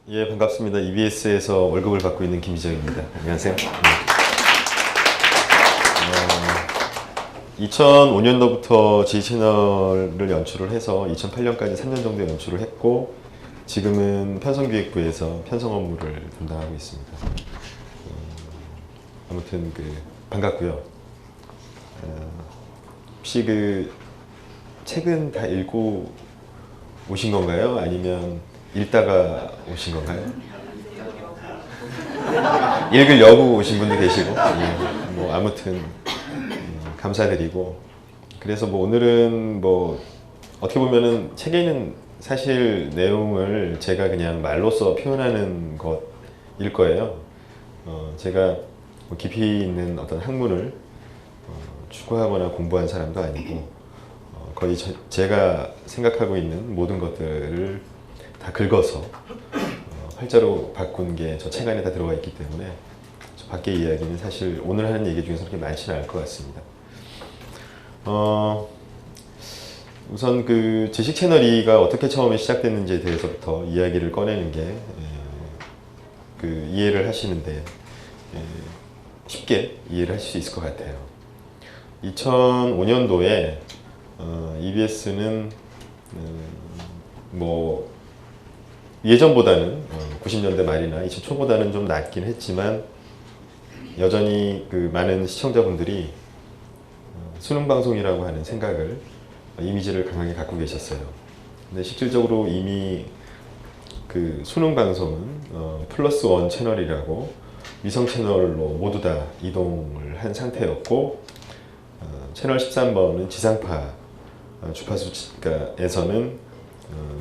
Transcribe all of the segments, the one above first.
예, 반갑습니다. EBS에서 월급을 받고 있는 김지정입니다. 안녕하세요. 2005년도부터 지채널을 연출을 해서 2008년까지 3년 정도 연출을 했고, 지금은 편성기획부에서 편성 업무를 담당하고 있습니다. 아무튼 반갑고요. 혹시 책은 다 읽고 오신 건가요? 아니면 읽다가 오신 건가요? 읽으려고 오신 분도 계시고, 예, 뭐 아무튼 감사드리고, 그래서 뭐 오늘은 뭐 어떻게 보면은 책에는 사실 내용을 제가 그냥 말로써 표현하는 것일 거예요. 제가 뭐 깊이 있는 어떤 학문을 추구하거나 공부한 사람도 아니고, 거의 제가 생각하고 있는 모든 것들을 다 긁어서 활자로 바꾼 게 저 책 안에 다 들어가 있기 때문에 저 밖의 이야기는 사실 오늘 하는 얘기 중에서 그렇게 많지는 않을 것 같습니다. 우선 지식 채널 2가 어떻게 처음에 시작됐는지에 대해서부터 이야기를 꺼내는 게 이해를 하시는데 쉽게 이해를 하실 수 있을 것 같아요. 2005년도에 EBS는 뭐 예전보다는 90년대 말이나 2000초보다는 좀 낮긴 했지만 여전히 많은 시청자분들이 수능 방송이라고 하는 생각을 이미지를 강하게 갖고 계셨어요. 근데 실질적으로 이미 수능 방송은 플러스 원 채널이라고 위성 채널로 모두 다 이동을 한 상태였고, 채널 13번은 지상파 주파수에서는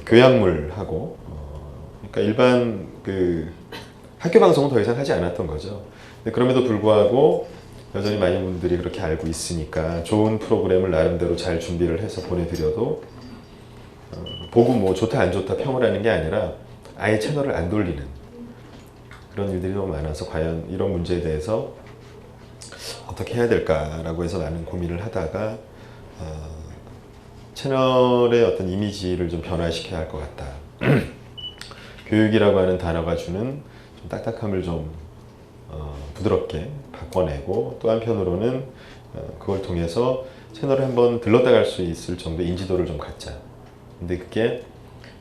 교양물하고 그러니까 일반 학교 방송은 더 이상 하지 않았던 거죠. 근데 그럼에도 불구하고 여전히 많은 분들이 그렇게 알고 있으니까 좋은 프로그램을 나름대로 잘 준비를 해서 보내드려도 보고 뭐 좋다 안 좋다 평을 하는 게 아니라 아예 채널을 안 돌리는 그런 일들이 너무 많아서 과연 이런 문제에 대해서 어떻게 해야 될까라고 해서 많은 고민을 하다가 채널의 어떤 이미지를 좀 변화시켜야 할 것 같다. 교육이라고 하는 단어가 주는 좀 딱딱함을 좀 부드럽게 바꿔내고, 또 한편으로는 그걸 통해서 채널을 한번 들렀다 갈 수 있을 정도의 인지도를 좀 갖자. 근데 그게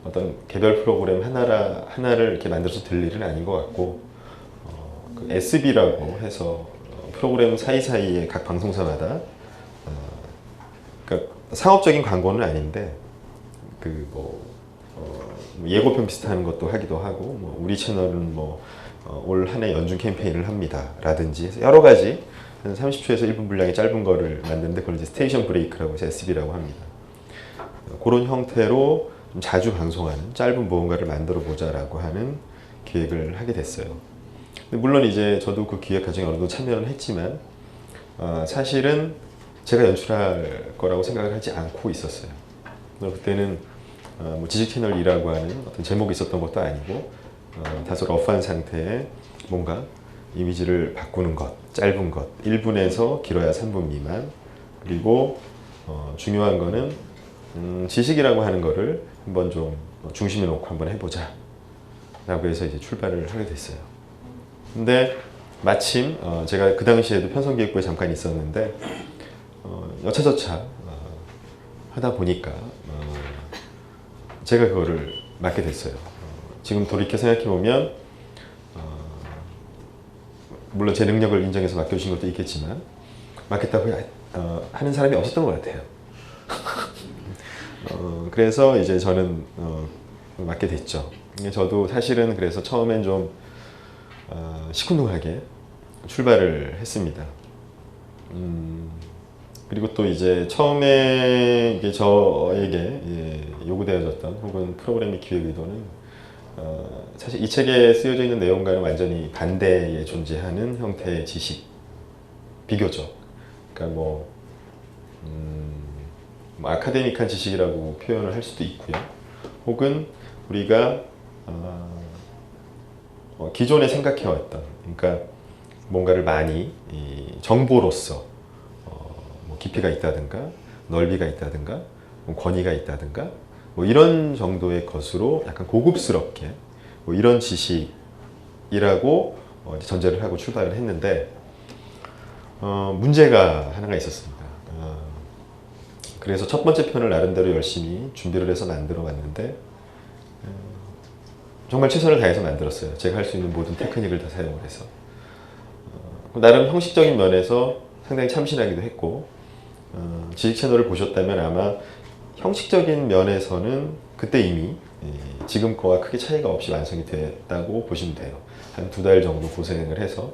어떤 개별 프로그램 하나를 이렇게 만들어서 들 일은 아닌 것 같고, SB라고 해서 프로그램 사이사이에 각 방송사마다 그러니까 상업적인 광고는 아닌데 예고편 비슷한 것도 하기도 하고, 뭐 우리 채널은 올 한 해 연중 캠페인을 합니다 라든지 해서 여러 가지 한 30초에서 1분 분량의 짧은 거를 만드는데 그걸 이제 스테이션 브레이크라고 해서 SB라고 합니다. 그런 형태로 좀 자주 방송하는 짧은 무언가를 만들어 보자라고 하는 기획을 하게 됐어요. 물론 이제 저도 그 기획 과정에 어느 정도 참여를 했지만 사실은 제가 연출할 거라고 생각을 하지 않고 있었어요. 그때는 뭐 지식 채널 2라고 하는 어떤 제목이 있었던 것도 아니고 다소 러프한 상태에 뭔가 이미지를 바꾸는 것, 짧은 것, 1분에서 길어야 3분 미만, 그리고 중요한 거는 지식이라고 하는 거를 한번 좀 중심에 놓고 한번 해보자 라고 해서 이제 출발을 하게 됐어요. 근데 마침 제가 그 당시에도 편성기획부에 잠깐 있었는데 여차저차 하다 보니까 제가 그거를 맡게 됐어요. 지금 돌이켜 생각해보면 물론 제 능력을 인정해서 맡겨주신 것도 있겠지만 맡겠다고 하는 사람이 없었던 것 같아요. 그래서 이제 저는 맡게 됐죠. 저도 사실은 그래서 처음엔 좀 시큰둥하게 출발을 했습니다. 그리고 또 이제 처음에 이게 저에게 요구되어졌던 혹은 프로그램의 기획 의도는 사실 이 책에 쓰여져 있는 내용과는 완전히 반대에 존재하는 형태의 지식, 비교적. 그러니까 뭐 아카데믹한 지식이라고 표현을 할 수도 있고요. 혹은 우리가 기존에 생각해왔던, 그러니까 뭔가를 많이 정보로서 뭐 깊이가 있다든가 넓이가 있다든가 뭐 권위가 있다든가 뭐 이런 정도의 것으로 약간 고급스럽게 뭐 이런 지식이라고 이제 전제를 하고 출발을 했는데 문제가 하나가 있었습니다. 그래서 첫 번째 편을 나름대로 열심히 준비를 해서 만들어 왔는데 정말 최선을 다해서 만들었어요. 제가 할 수 있는 모든 테크닉을 다 사용을 해서 나름 형식적인 면에서 상당히 참신하기도 했고 지식 채널을 보셨다면 아마 형식적인 면에서는 그때 이미 지금 거와 크게 차이가 없이 완성이 됐다고 보시면 돼요. 한 2달 정도 고생을 해서.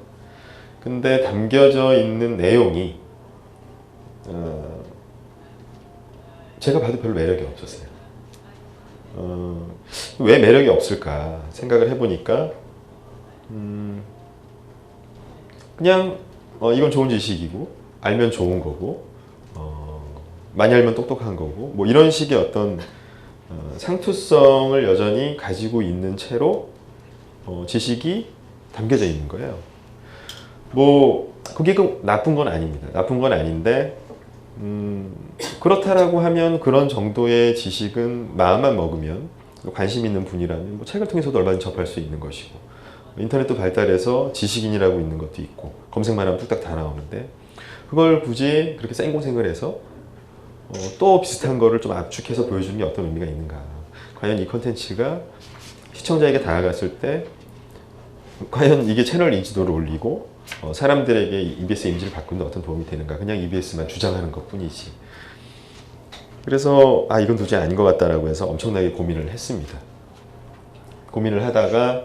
근데 담겨져 있는 내용이 제가 봐도 별로 매력이 없었어요. 왜 매력이 없을까 생각을 해보니까 그냥 이건 좋은 지식이고 알면 좋은 거고 많이 알면 똑똑한 거고 뭐 이런 식의 어떤 상투성을 여전히 가지고 있는 채로 지식이 담겨져 있는 거예요. 뭐 그게 나쁜 건 아닙니다. 나쁜 건 아닌데 그렇다라고 하면 그런 정도의 지식은 마음만 먹으면 관심 있는 분이라면 뭐 책을 통해서도 얼마든지 접할 수 있는 것이고 인터넷도 발달해서 지식인이라고 있는 것도 있고 검색만 하면 뚝딱 다 나오는데 그걸 굳이 그렇게 생고생을 해서 또 비슷한 거를 좀 압축해서 보여주는 게 어떤 의미가 있는가. 과연 이 컨텐츠가 시청자에게 다가갔을 때 과연 이게 채널 인지도를 올리고 사람들에게 EBS 이미지를 바꾸는 데 어떤 도움이 되는가. 그냥 EBS만 주장하는 것 뿐이지. 그래서 이건 도저히 아닌 것 같다라고 해서 엄청나게 고민을 했습니다. 고민을 하다가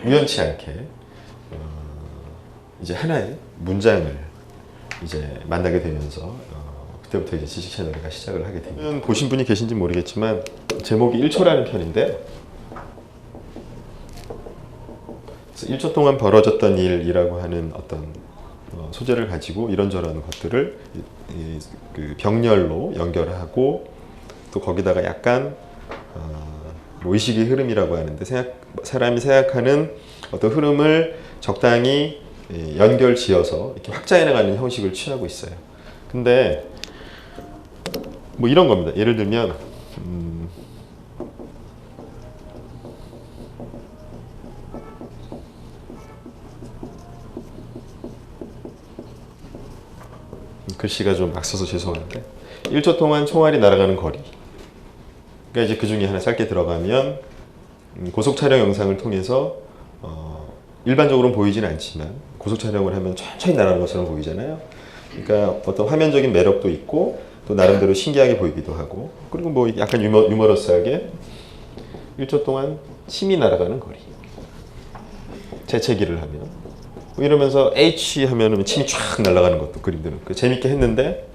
우연치 않게 이제 하나의 문장을 이제 만나게 되면서 그때부터 이제 지식 채널가 시작을 하게 됩니다. 보신 분이 계신지 모르겠지만 제목이 1초라는 편인데 1초 동안 벌어졌던 일이라고 하는 어떤 소재를 가지고 이런저런 것들을 그 병렬로 연결하고 또 거기다가 약간 뭐 의식의 흐름이라고 하는데 사람이 생각하는 어떤 흐름을 적당히 연결 지어서 이렇게 확장해 나가는 형식을 취하고 있어요. 근데 뭐 이런 겁니다. 예를 들면 글씨가 좀 막 써서 죄송한데 1초 동안 총알이 날아가는 거리. 그러니까 이제 그 중에 하나 짧게 들어가면 고속 촬영 영상을 통해서 일반적으로는 보이지는 않지만 고속 촬영을 하면 천천히 날아가는 것처럼 보이잖아요. 그러니까 어떤 화면적인 매력도 있고 또 나름대로 신기하게 보이기도 하고 그리고 뭐 약간 유머러스하게 1초 동안 침이 날아가는 거리. 재채기를 하면 뭐 이러면서 H 하면은 침이 쫙 날아가는 것도 그림들은 재밌게 했는데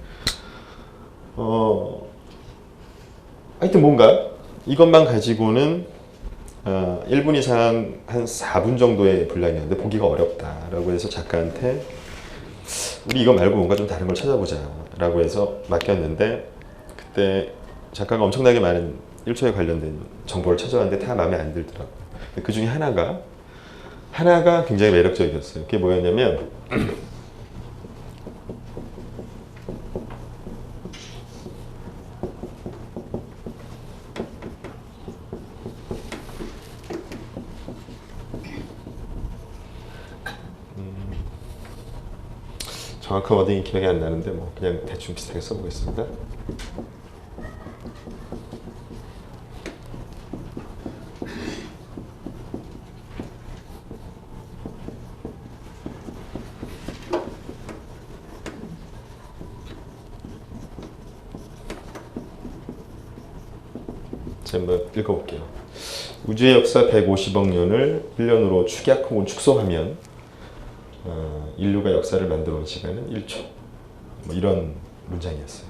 하여튼 뭔가 이것만 가지고는 1분 이상 한 4분 정도의 분량이었는데 보기가 어렵다라고 해서 작가한테 우리 이거 말고 뭔가 좀 다른 걸 찾아보자 라고 해서 맡겼는데 그때 작가가 엄청나게 많은 1초에 관련된 정보를 찾아왔는데 다 마음에 안 들더라고요. 그 중에 하나가 굉장히 매력적이었어요. 그게 뭐였냐면 정확한 워딩이 기억이 안 나는데 뭐 그냥 대충 비슷하게 써보겠습니다. 제가 한번 읽어볼게요. 우주의 역사 150억 년을 1년으로 축약 혹은 축소하면 인류가 역사를 만들어 온 시간은 1초. 뭐 이런 문장이었어요.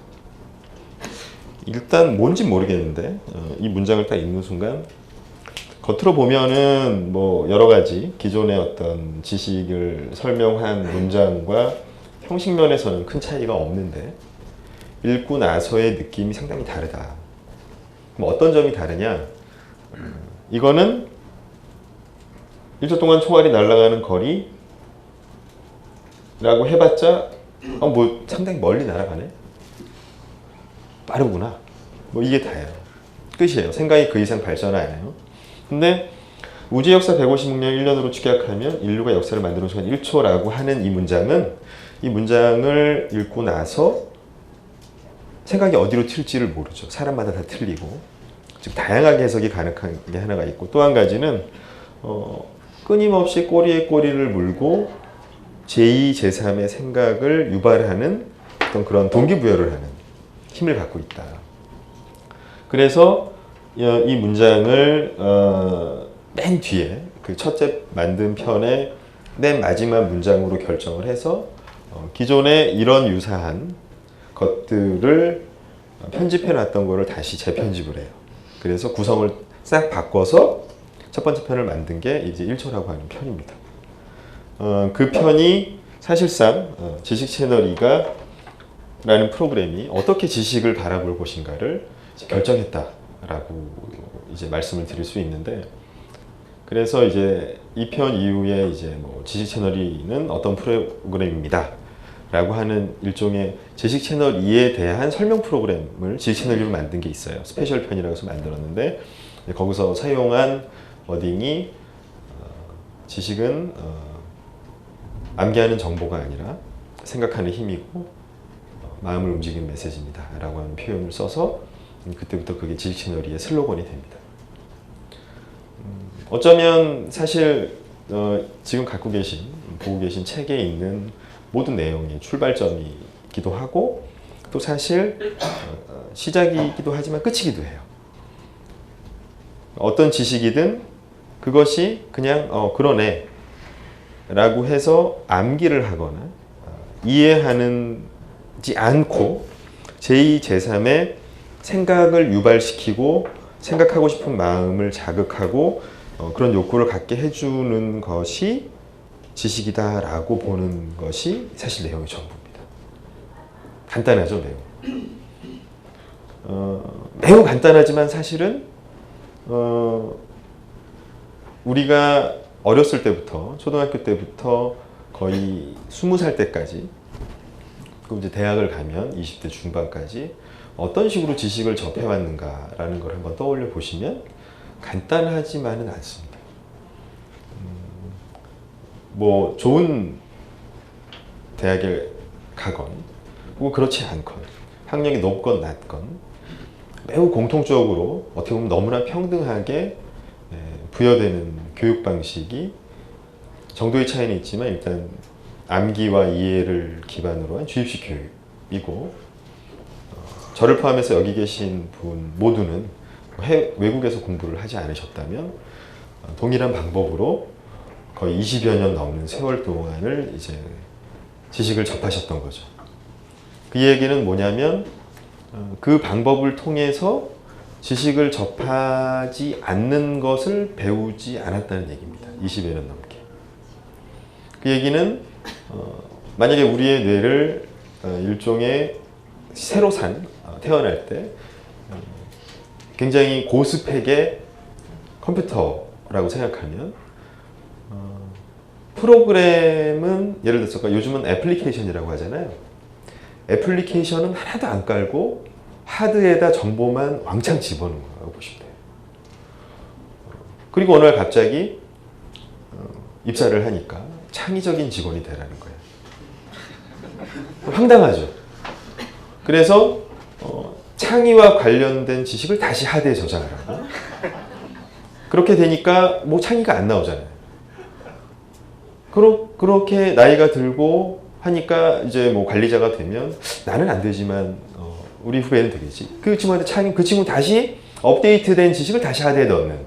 일단 뭔지 모르겠는데 이 문장을 딱 읽는 순간 겉으로 보면은 뭐 여러 가지 기존의 어떤 지식을 설명한 문장과 형식 면에서는 큰 차이가 없는데 읽고 나서의 느낌이 상당히 다르다. 그럼 어떤 점이 다르냐? 이거는 1초 동안 총알이 날아가는 거리 라고 해봤자 뭐 상당히 멀리 날아가네? 빠르구나. 뭐 이게 다예요. 끝이에요. 생각이 그 이상 발전 안 해요. 근데 우주 역사 150억 년 1년으로 축약하면 인류가 역사를 만드는 시간 1초라고 하는 이 문장을 읽고 나서 생각이 어디로 튈지를 모르죠. 사람마다 다 틀리고. 즉 다양하게 해석이 가능한 게 하나가 있고, 또 한 가지는 끊임없이 꼬리에 꼬리를 물고 제2, 제3의 생각을 유발하는 어떤 그런 동기부여를 하는 힘을 갖고 있다. 그래서 이 문장을 맨 뒤에 그 첫째 만든 편의 맨 마지막 문장으로 결정을 해서 기존에 이런 유사한 것들을 편집해 놨던 거를 다시 재편집을 해요. 그래서 구성을 싹 바꿔서 첫 번째 편을 만든 게 이제 1초라고 하는 편입니다. 그 편이 사실상 지식 채널 2가 라는 프로그램이 어떻게 지식을 바라볼 것인가를 결정했다라고 이제 말씀을 드릴 수 있는데, 그래서 이제 이 편 이후에 이제 뭐 지식 채널 2는 어떤 프로그램입니다 라고 하는 일종의 지식 채널 2에 대한 설명 프로그램을 지식 채널 2로 만든 게 있어요. 스페셜 편이라고 해서 만들었는데, 거기서 사용한 워딩이 지식은 암기하는 정보가 아니라 생각하는 힘이고 마음을 움직이는 메시지입니다 라고 하는 표현을 써서 그때부터 그게 지식 채널 2의 슬로건이 됩니다. 어쩌면 사실 지금 보고 계신 책에 있는 모든 내용이 출발점이기도 하고, 또 사실 시작이기도 하지만 끝이기도 해요. 어떤 지식이든 그것이 그냥 그러네 라고 해서 암기를 하거나 이해하지 않고 제2, 제3의 생각을 유발시키고 생각하고 싶은 마음을 자극하고 그런 욕구를 갖게 해주는 것이 지식이다라고 보는 것이 사실 내용의 전부입니다. 간단하죠, 매우 간단하지만 사실은 우리가 어렸을 때부터, 초등학교 때부터 거의 20살 때까지, 그리고 이제 대학을 가면 20대 중반까지 어떤 식으로 지식을 접해왔는가라는 걸 한번 떠올려 보시면 간단하지만은 않습니다. 뭐 좋은 대학에 가건, 혹은 그렇지 않건, 학력이 높건 낮건 매우 공통적으로 어떻게 보면 너무나 평등하게 부여되는 교육 방식이 정도의 차이는 있지만 일단 암기와 이해를 기반으로 한 주입식 교육이고, 저를 포함해서 여기 계신 분 모두는 외국에서 공부를 하지 않으셨다면 동일한 방법으로 거의 20여 년 넘는 세월 동안을 이제 지식을 접하셨던 거죠. 그 얘기는 뭐냐면 그 방법을 통해서 지식을 접하지 않는 것을 배우지 않았다는 얘기입니다. 20여 년 넘게. 그 얘기는 만약에 우리의 뇌를 일종의 새로 태어날 때 굉장히 고스펙의 컴퓨터라고 생각하면 프로그램은 예를 들어서 요즘은 애플리케이션이라고 하잖아요. 애플리케이션은 하나도 안 깔고 하드에다 정보만 왕창 집어넣은 거라고 보시면 돼요. 그리고 어느 날 갑자기 입사를 하니까 창의적인 직원이 되라는 거예요. 황당하죠. 그래서 창의와 관련된 지식을 다시 하드에 저장을 하고, 그렇게 되니까 뭐 창의가 안 나오잖아요. 그렇게 나이가 들고 하니까 이제 뭐 관리자가 되면 나는 안 되지만 우리 후배는 되겠지. 그 친구한테 그 친구 다시 업데이트된 지식을 다시 하드에 넣는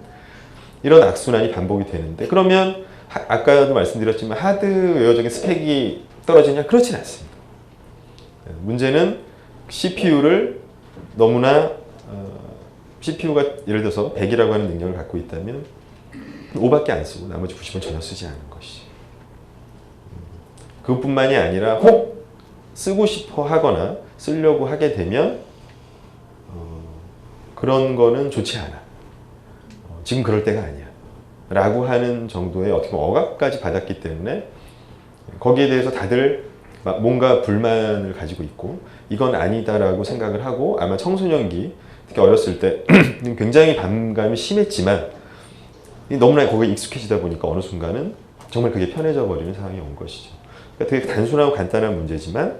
이런 악순환이 반복이 되는데, 그러면 아까도 말씀드렸지만 하드웨어적인 스펙이 떨어지냐? 그렇진 않습니다. 문제는 CPU를 너무나 CPU가 예를 들어서 100이라고 하는 능력을 갖고 있다면 5밖에 안 쓰고 나머지 90은 전혀 쓰지 않은 것이. 그것뿐만이 아니라 혹 쓰고 싶어 하거나 쓰려고 하게 되면 그런 거는 좋지 않아. 지금 그럴 때가 아니야. 라고 하는 정도의 어떻게 보면 억압까지 받았기 때문에 거기에 대해서 다들 뭔가 불만을 가지고 있고 이건 아니다라고 생각을 하고, 아마 청소년기, 특히 어렸을 때 굉장히 반감이 심했지만 너무나 거기에 익숙해지다 보니까 어느 순간은 정말 그게 편해져 버리는 상황이 온 것이죠. 그러니까 되게 단순하고 간단한 문제지만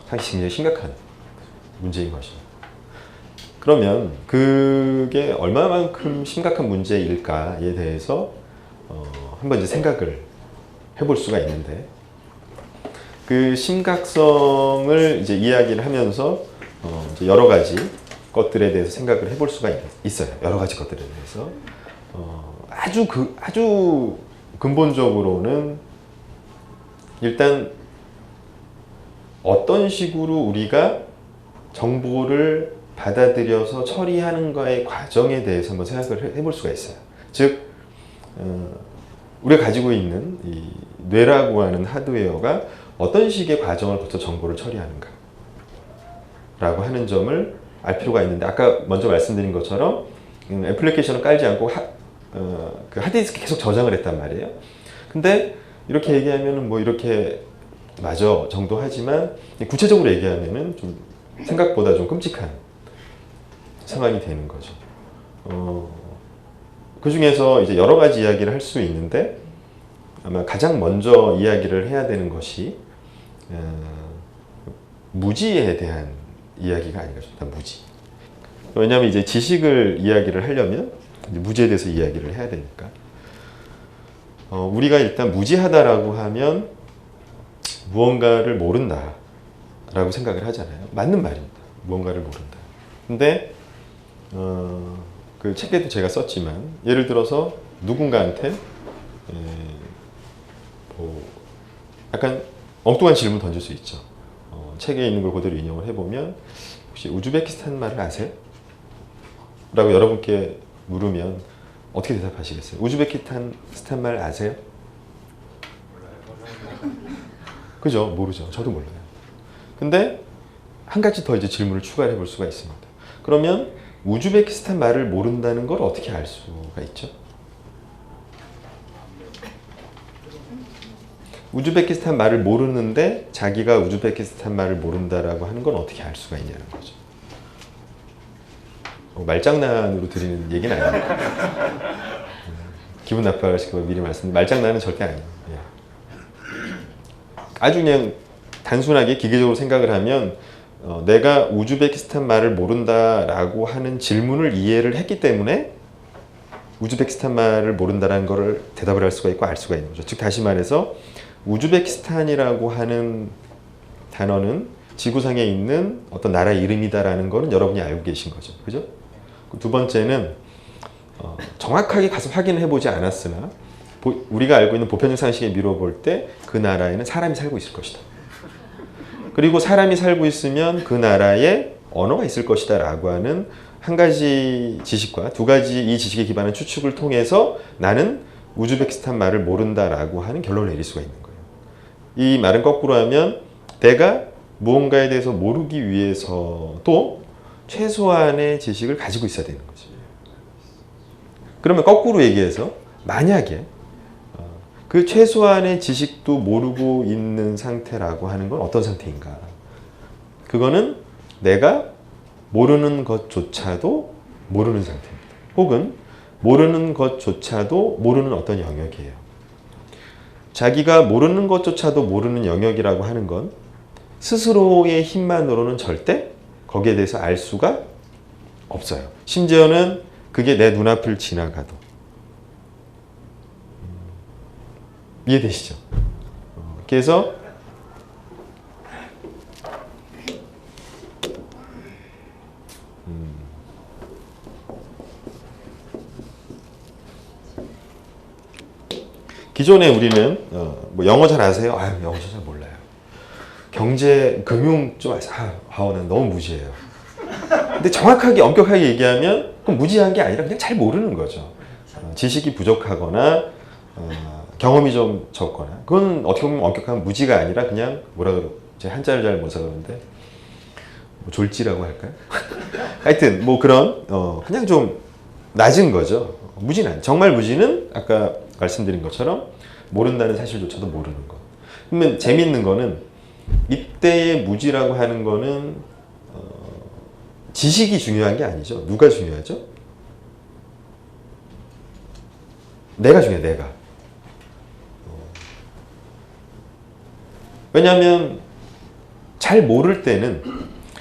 사실 굉장히 심각한 문제인 것입니다. 그러면 그게 얼마만큼 심각한 문제일까에 대해서 한번 이제 생각을 해볼 수가 있는데, 그 심각성을 이제 이야기를 하면서 이제 여러 가지 것들에 대해서 생각을 해볼 수가 있어요. 여러 가지 것들에 대해서 아주 근본적으로는 일단 어떤 식으로 우리가 정보를 받아들여서 처리하는 거의 과정에 대해서 한번 생각을 해볼 수가 있어요. 즉 우리가 가지고 있는 이 뇌라고 하는 하드웨어가 어떤 식의 과정을 거쳐 정보를 처리하는가 라고 하는 점을 알 필요가 있는데, 아까 먼저 말씀드린 것처럼 애플리케이션을 깔지 않고 그 하드디스크에 계속 저장을 했단 말이에요. 근데 이렇게 얘기하면은 뭐 이렇게 맞아 정도 하지만, 구체적으로 얘기하면은 좀 생각보다 좀 끔찍한 상황이 되는 거죠. 그 중에서 이제 여러 가지 이야기를 할 수 있는데, 아마 가장 먼저 이야기를 해야 되는 것이 무지에 대한 이야기가 아닌가 싶다. 무지. 왜냐하면 이제 지식을 이야기를 하려면 무지에 대해서 이야기를 해야 되니까. 우리가 일단 무지하다라고 하면 무언가를 모른다라고 생각을 하잖아요. 맞는 말입니다. 무언가를 모른다. 근데 그 책에도 제가 썼지만, 예를 들어서 누군가한테 뭐 약간 엉뚱한 질문 던질 수 있죠. 책에 있는 걸 그대로 인용을 해보면, 혹시 우즈베키스탄 말을 아세요? 라고 여러분께 물으면 어떻게 대답하시겠어요? 우즈베키스탄 말 아세요? 그죠? 모르죠. 저도 몰라요. 근데 한 가지 더 이제 질문을 추가해 볼 수가 있습니다. 그러면 우즈베키스탄 말을 모른다는 걸 어떻게 알 수가 있죠? 우즈베키스탄 말을 모르는데 자기가 우즈베키스탄 말을 모른다라고 하는 건 어떻게 알 수가 있냐는 거죠. 말장난으로 드리는 얘기는 아니에요. 기분 나빠하실까 봐 미리 말씀드리면, 말장난은 절대 아니에요. 아주 그냥 단순하게 기계적으로 생각을 하면 내가 우즈베키스탄 말을 모른다라고 하는 질문을 이해를 했기 때문에 우즈베키스탄 말을 모른다라는 거를 대답을 할 수가 있고 알 수가 있는 거죠. 즉 다시 말해서 우즈베키스탄이라고 하는 단어는 지구상에 있는 어떤 나라의 이름이다라는 거는 여러분이 알고 계신 거죠. 그죠? 두 번째는 정확하게 가서 확인을 해보지 않았으나 우리가 알고 있는 보편적 상식에 미뤄볼 때 그 나라에는 사람이 살고 있을 것이다. 그리고 사람이 살고 있으면 그 나라에 언어가 있을 것이다 라고 하는 한 가지 지식과 두 가지 이 지식에 기반한 추측을 통해서 나는 우즈베키스탄 말을 모른다라고 하는 결론을 내릴 수가 있는 거예요. 이 말은 거꾸로 하면 내가 무언가에 대해서 모르기 위해서도 최소한의 지식을 가지고 있어야 되는 거죠. 그러면 거꾸로 얘기해서 만약에 그 최소한의 지식도 모르고 있는 상태라고 하는 건 어떤 상태인가? 그거는 내가 모르는 것조차도 모르는 상태입니다. 혹은 모르는 것조차도 모르는 어떤 영역이에요. 자기가 모르는 것조차도 모르는 영역이라고 하는 건 스스로의 힘만으로는 절대 거기에 대해서 알 수가 없어요. 심지어는 그게 내 눈앞을 지나가도. 이해되시죠? 그래서 기존에 우리는 뭐 영어 잘 아세요? 영어 잘 몰라요. 경제, 금융 좀 아세요? 난 너무 무지해요. 근데 정확하게 엄격하게 얘기하면 그건 무지한 게 아니라 그냥 잘 모르는 거죠. 지식이 부족하거나 경험이 좀 적거나, 그건 어떻게 보면 엄격한 무지가 아니라 그냥 뭐라 그러죠? 제가 한자를 잘 못 써그러는데 뭐 졸지라고 할까요? 하여튼 뭐 그런 그냥 좀 낮은 거죠. 무지는 아니에요. 정말 무지는 아까 말씀드린 것처럼 모른다는 사실조차도 모르는 것. 그러면 재밌는 거는 이때의 무지라고 하는 거는 지식이 중요한 게 아니죠. 누가 중요하죠? 내가 중요해, 내가. 왜냐하면 잘 모를 때는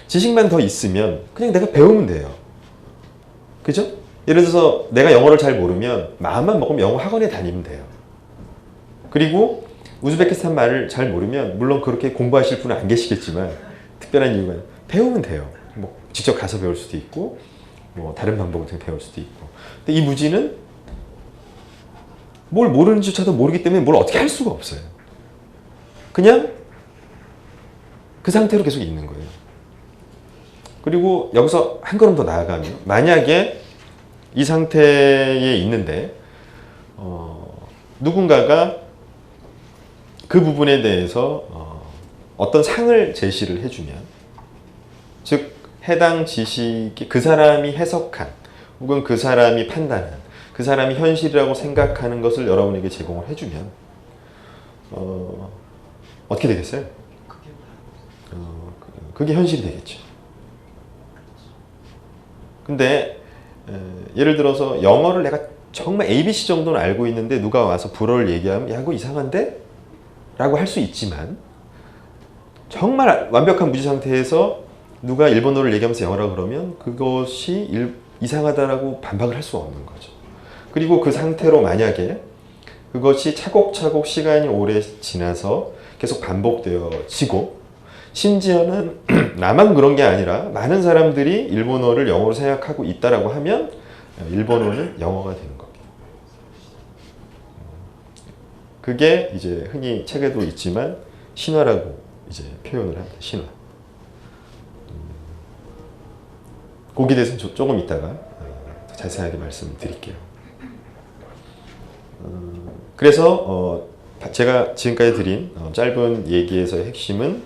지식만 더 있으면 그냥 내가 배우면 돼요. 그죠? 예를 들어서 내가 영어를 잘 모르면 마음만 먹으면 영어 학원에 다니면 돼요. 그리고 우즈베키스탄 말을 잘 모르면 물론 그렇게 공부하실 분은 안 계시겠지만 특별한 이유가 배우면 돼요. 뭐 직접 가서 배울 수도 있고 뭐 다른 방법을 통해 배울 수도 있고. 근데 이 무지는 뭘 모르는지조차도 모르기 때문에 뭘 어떻게 할 수가 없어요. 그냥 그 상태로 계속 있는 거예요. 그리고 여기서 한 걸음 더 나아가면 만약에 이 상태에 있는데 누군가가 그 부분에 대해서 어떤 상을 제시를 해주면, 즉 해당 지식이 그 사람이 해석한 혹은 그 사람이 판단한 그 사람이 현실이라고 생각하는 것을 여러분에게 제공을 해주면 어떻게 되겠어요? 그게 현실이 되겠죠. 근데 예를 들어서 영어를 내가 정말 ABC 정도는 알고 있는데 누가 와서 불어를 얘기하면 야, 그거 이상한데? 라고 할 수 있지만 정말 완벽한 무지 상태에서 누가 일본어를 얘기하면서 영어라고 그러면 그것이 이상하다라고 반박을 할 수 없는 거죠. 그리고 그 상태로 만약에 그것이 차곡차곡 시간이 오래 지나서 계속 반복되어지고 심지어는 나만 그런 게 아니라 많은 사람들이 일본어를 영어로 생각하고 있다라고 하면 일본어는 영어가 되는 겁니다. 그게 이제 흔히 책에도 있지만 신화라고 이제 표현을 합니다. 신화. 거기에 대해서는 조금 이따가 자세하게 말씀드릴게요. 그래서 제가 지금까지 드린 짧은 얘기에서의 핵심은,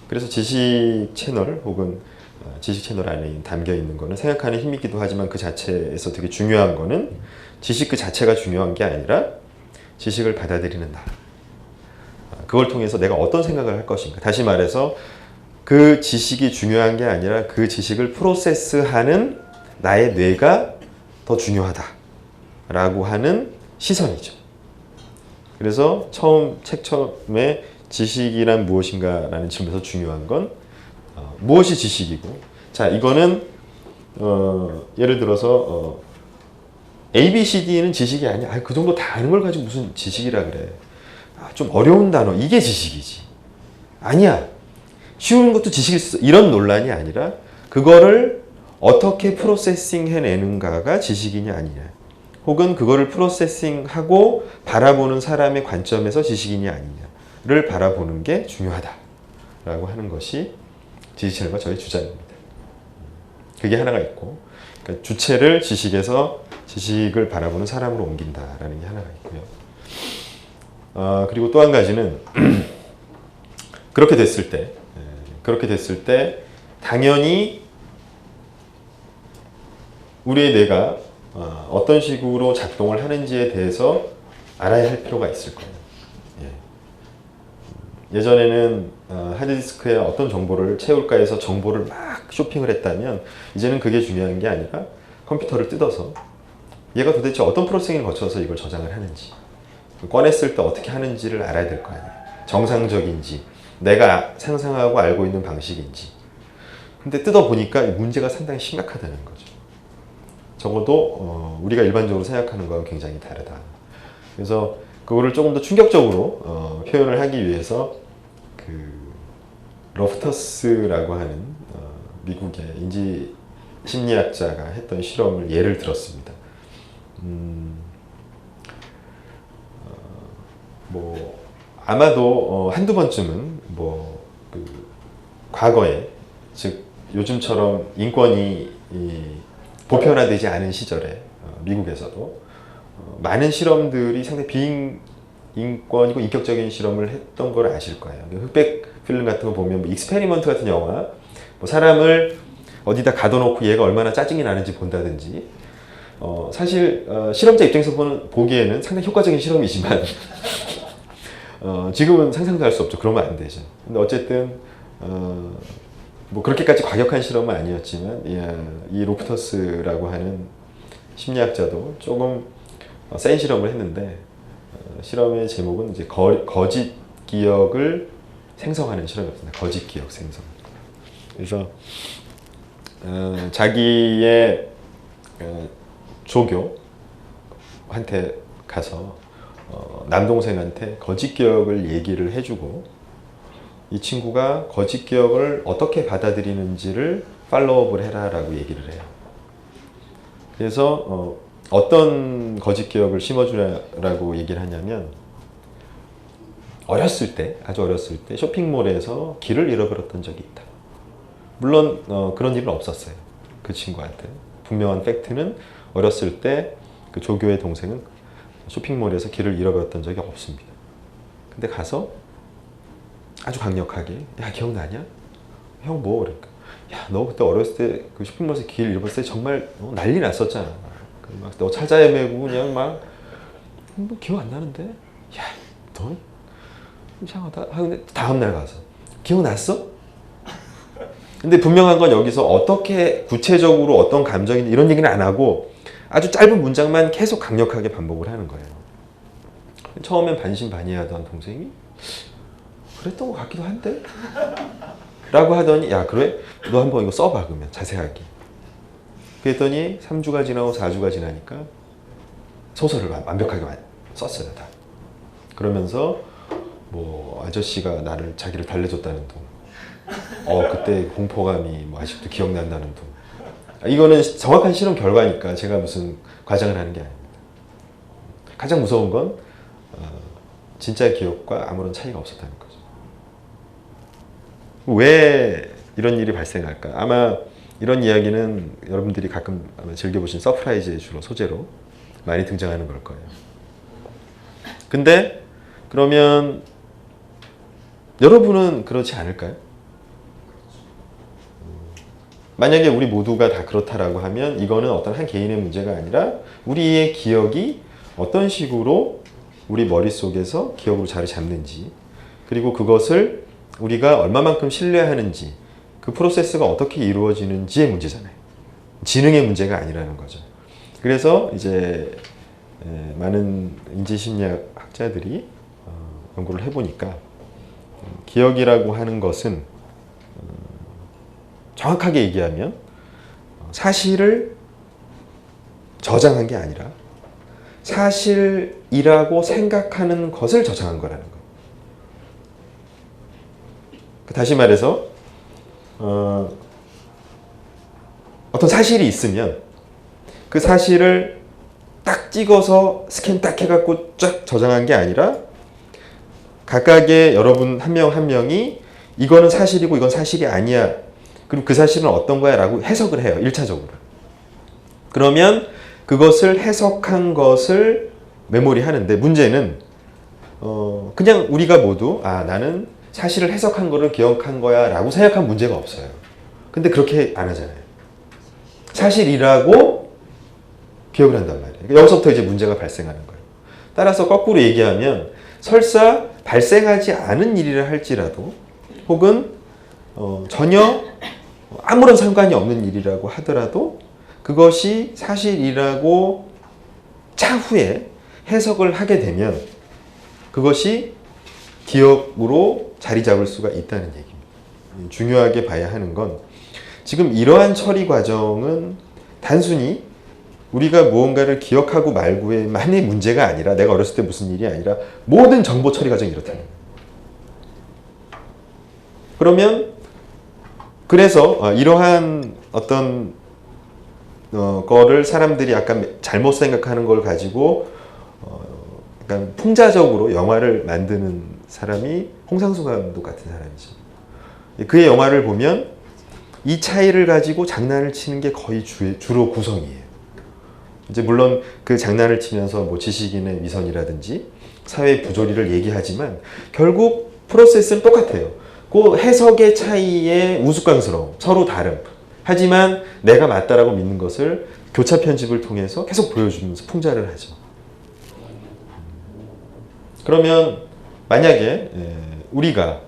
그래서 지식 채널 혹은 지식 채널 안에 담겨 있는 거는 생각하는 힘이기도 하지만 그 자체에서 되게 중요한 거는 지식 그 자체가 중요한 게 아니라 지식을 받아들이는 나. 그걸 통해서 내가 어떤 생각을 할 것인가. 다시 말해서 그 지식이 중요한 게 아니라 그 지식을 프로세스하는 나의 뇌가 더 중요하다라고 하는 시선이죠. 그래서 책 처음에 지식이란 무엇인가라는 질문에서 중요한 건 무엇이 지식이고, 자 이거는 예를 들어서 ABCD는 지식이 아니야. 그 정도 다 아는 걸 가지고 무슨 지식이라 그래. 좀 어려운 단어, 이게 지식이지. 아니야. 쉬운 것도 지식이 이런 논란이 아니라 그거를 어떻게 프로세싱 해내는가가 지식이냐 아니냐. 혹은 그거를 프로세싱하고 바라보는 사람의 관점에서 지식이냐 아니냐를 바라보는 게 중요하다라고 하는 것이 지식채널과 저의 주장입니다. 그게 하나가 있고, 그러니까 주체를 지식에서 지식을 바라보는 사람으로 옮긴다라는 게 하나가 있고요. 그리고 또 한 가지는 그렇게 됐을 때 당연히 우리의 뇌가 어떤 식으로 작동을 하는지에 대해서 알아야 할 필요가 있을 거예요. 예전에는 하드디스크에 어떤 정보를 채울까 해서 정보를 막 쇼핑을 했다면 이제는 그게 중요한 게 아니라 컴퓨터를 뜯어서 얘가 도대체 어떤 프로세싱을 거쳐서 이걸 저장을 하는지, 꺼냈을 때 어떻게 하는지를 알아야 될 거 아니에요. 정상적인지 내가 상상하고 알고 있는 방식인지. 근데 뜯어보니까 문제가 상당히 심각하다는 거죠. 적어도 우리가 일반적으로 생각하는 거와 굉장히 다르다. 그래서 그거를 조금 더 충격적으로 표현을 하기 위해서 그 로프터스라고 하는 미국의 인지 심리학자가 했던 실험을 예를 들었습니다. 뭐 아마도 한두 번쯤은 그 과거에, 즉 요즘처럼 인권이 보편화되지 않은 시절에 미국에서도 많은 실험들이 상당히 비인권이고 인격적인 실험을 했던 걸 아실 거예요. 흑백 필름 같은 거 보면 뭐 익스페리먼트 같은 영화, 뭐 사람을 어디다 가둬놓고 얘가 얼마나 짜증이 나는지 본다든지, 사실 실험자 입장에서 보기에는 상당히 효과적인 실험이지만 지금은 상상도 할 수 없죠. 그러면 안 되죠. 근데 어쨌든 뭐 그렇게까지 과격한 실험은 아니었지만 이 로프터스라고 하는 심리학자도 조금 센 실험을 했는데 실험의 제목은 이제 거짓 기억을 생성하는 실험이었습니다. 거짓 기억 생성. 그래서 자기의 조교한테 가서 남동생한테 거짓 기억을 얘기를 해주고 이 친구가 거짓 기억을 어떻게 받아들이는지를 팔로우업을 해라 라고 얘기를 해요. 그래서 어떤 거짓 기억을 심어주라고 얘기를 하냐면 어렸을 때, 아주 어렸을 때 쇼핑몰에서 길을 잃어버렸던 적이 있다. 물론 그런 일은 없었어요. 그 친구한테. 분명한 팩트는 어렸을 때 그 조교의 동생은 쇼핑몰에서 길을 잃어버렸던 적이 없습니다. 근데 가서 아주 강력하게 야 기억나냐? 형 뭐? 그러니까 야 너 그때 어렸을 때 그 쇼핑몰에서 길 잃어버렸을 때 정말 난리 났었잖아. 막 너 찾아 헤매고 그냥 막 뭐 기억 안 나는데? 야 너 이상하다. 근데 다음날 가서 기억났어? 근데 분명한 건 여기서 어떻게 구체적으로 어떤 감정인지 이런 얘기는 안 하고 아주 짧은 문장만 계속 강력하게 반복을 하는 거예요. 처음엔 반신반의하던 동생이 그랬던 것 같기도 한데? 라고 하더니 야 그래? 너 한번 이거 써봐 그러면 자세하게. 그랬더니 3주가 지나고 4주가 지나니까 소설을 완벽하게 썼어요 다. 그러면서 뭐 아저씨가 나를 자기를 달래줬다는 둥 그때 공포감이 뭐 아직도 기억난다는 둥. 이거는 정확한 실험 결과니까 제가 무슨 과장을 하는 게 아닙니다. 가장 무서운 건 진짜 기억과 아무런 차이가 없었다는 거죠. 왜 이런 일이 발생할까? 아마 이런 이야기는 여러분들이 가끔 아마 즐겨보신 서프라이즈의 주로 소재로 많이 등장하는 걸 거예요. 근데 그러면 여러분은 그렇지 않을까요? 만약에 우리 모두가 다 그렇다라고 하면 이거는 어떤 한 개인의 문제가 아니라 우리의 기억이 어떤 식으로 우리 머릿속에서 기억으로 자리 잡는지 그리고 그것을 우리가 얼마만큼 신뢰하는지 그 프로세스가 어떻게 이루어지는지의 문제잖아요. 지능의 문제가 아니라는 거죠. 그래서 이제 많은 인지심리학 학자들이 연구를 해보니까 기억이라고 하는 것은 정확하게 얘기하면 사실을 저장한 게 아니라 사실이라고 생각하는 것을 저장한 거라는 거예요. 다시 말해서 어떤 사실이 있으면 그 사실을 딱 찍어서 스캔 딱 해갖고 쫙 저장한 게 아니라 각각의 여러분 한 명 한 명이 이거는 사실이고 이건 사실이 아니야. 그리고 그 사실은 어떤 거야? 라고 해석을 해요. 1차적으로. 그러면 그것을 해석한 것을 메모리 하는데 문제는 그냥 우리가 모두 나는 사실을 해석한 거를 기억한 거야 라고 생각한 문제가 없어요. 근데 그렇게 안 하잖아요. 사실이라고 기억을 한단 말이에요. 여기서부터 이제 문제가 발생하는 거예요. 따라서 거꾸로 얘기하면 설사 발생하지 않은 일이라 할지라도 혹은 전혀 아무런 상관이 없는 일이라고 하더라도 그것이 사실이라고 차후에 해석을 하게 되면 그것이 기억으로 자리 잡을 수가 있다는 얘기입니다. 중요하게 봐야 하는 건 지금 이러한 처리 과정은 단순히 우리가 무언가를 기억하고 말고의만의 문제가 아니라 내가 어렸을 때 무슨 일이 아니라 모든 정보 처리 과정이 이렇다는 거예요. 그러면 그래서 이러한 어떤 거를 사람들이 약간 잘못 생각하는 걸 가지고 약간 풍자적으로 영화를 만드는 사람이 홍상수 감독 같은 사람이죠. 그의 영화를 보면 이 차이를 가지고 장난을 치는 게 거의 주로 구성이에요. 이제 물론 그 장난을 치면서 뭐 지식인의 위선이라든지 사회 부조리를 얘기하지만 결국 프로세스는 똑같아요. 그 해석의 차이의 우스꽝스러움, 서로 다름. 하지만 내가 맞다라고 믿는 것을 교차 편집을 통해서 계속 보여주면서 풍자를 하죠. 그러면 만약에 우리가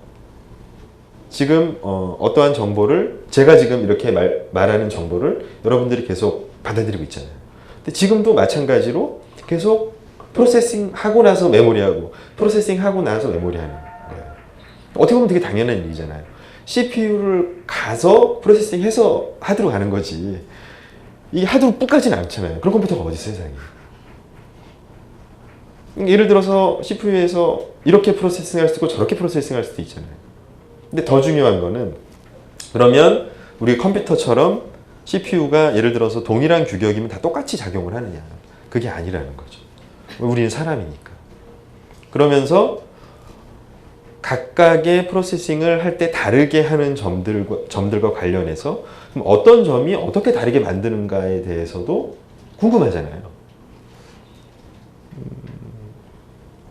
지금 어떠한 정보를 제가 지금 이렇게 말하는 정보를 여러분들이 계속 받아들이고 있잖아요. 근데 지금도 마찬가지로 계속 프로세싱 하고 나서 메모리하고 프로세싱 하고 나서 메모리하는 거예요. 어떻게 보면 되게 당연한 일이잖아요. CPU를 가서 프로세싱해서 하드로 가는 거지. 이게 하드로 ปุ๊ 가진 않잖아요. 그런 컴퓨터가 어디 있어요, 세상에. 예를 들어서 CPU에서 이렇게 프로세싱할 수도 있고 저렇게 프로세싱할 수도 있잖아요. 근데 더 중요한 거는 그러면 우리 컴퓨터처럼 CPU가 예를 들어서 동일한 규격이면 다 똑같이 작용을 하느냐. 그게 아니라는 거죠. 우리는 사람이니까. 그러면서 각각의 프로세싱을 할 때 다르게 하는 점들과 관련해서 그럼 어떤 점이 어떻게 다르게 만드는가에 대해서도 궁금하잖아요.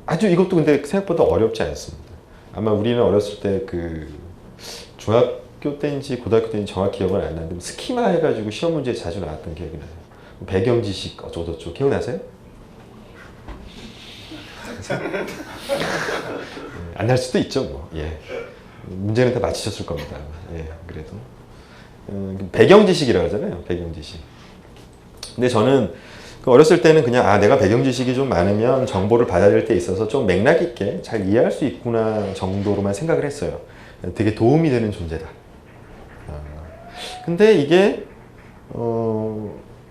아주 이것도 근데 생각보다 어렵지 않습니다. 아마 우리는 어렸을 때 그 중학교 때인지 고등학교 때인지 정확히 기억은 안 나는데 스키마 해가지고 시험 문제에 자주 나왔던 기억이 나요. 배경 지식 어쩌고저쩌고 기억나세요? 안 날 수도 있죠, 뭐. 예. 문제는 다 맞히셨을 겁니다. 예, 그래도 배경 지식이라고 하잖아요. 배경 지식. 근데 저는 어렸을 때는 그냥 내가 배경 지식이 좀 많으면 정보를 받아들일 때 있어서 좀 맥락 있게 잘 이해할 수 있구나 정도로만 생각을 했어요. 되게 도움이 되는 존재다. 근데 이게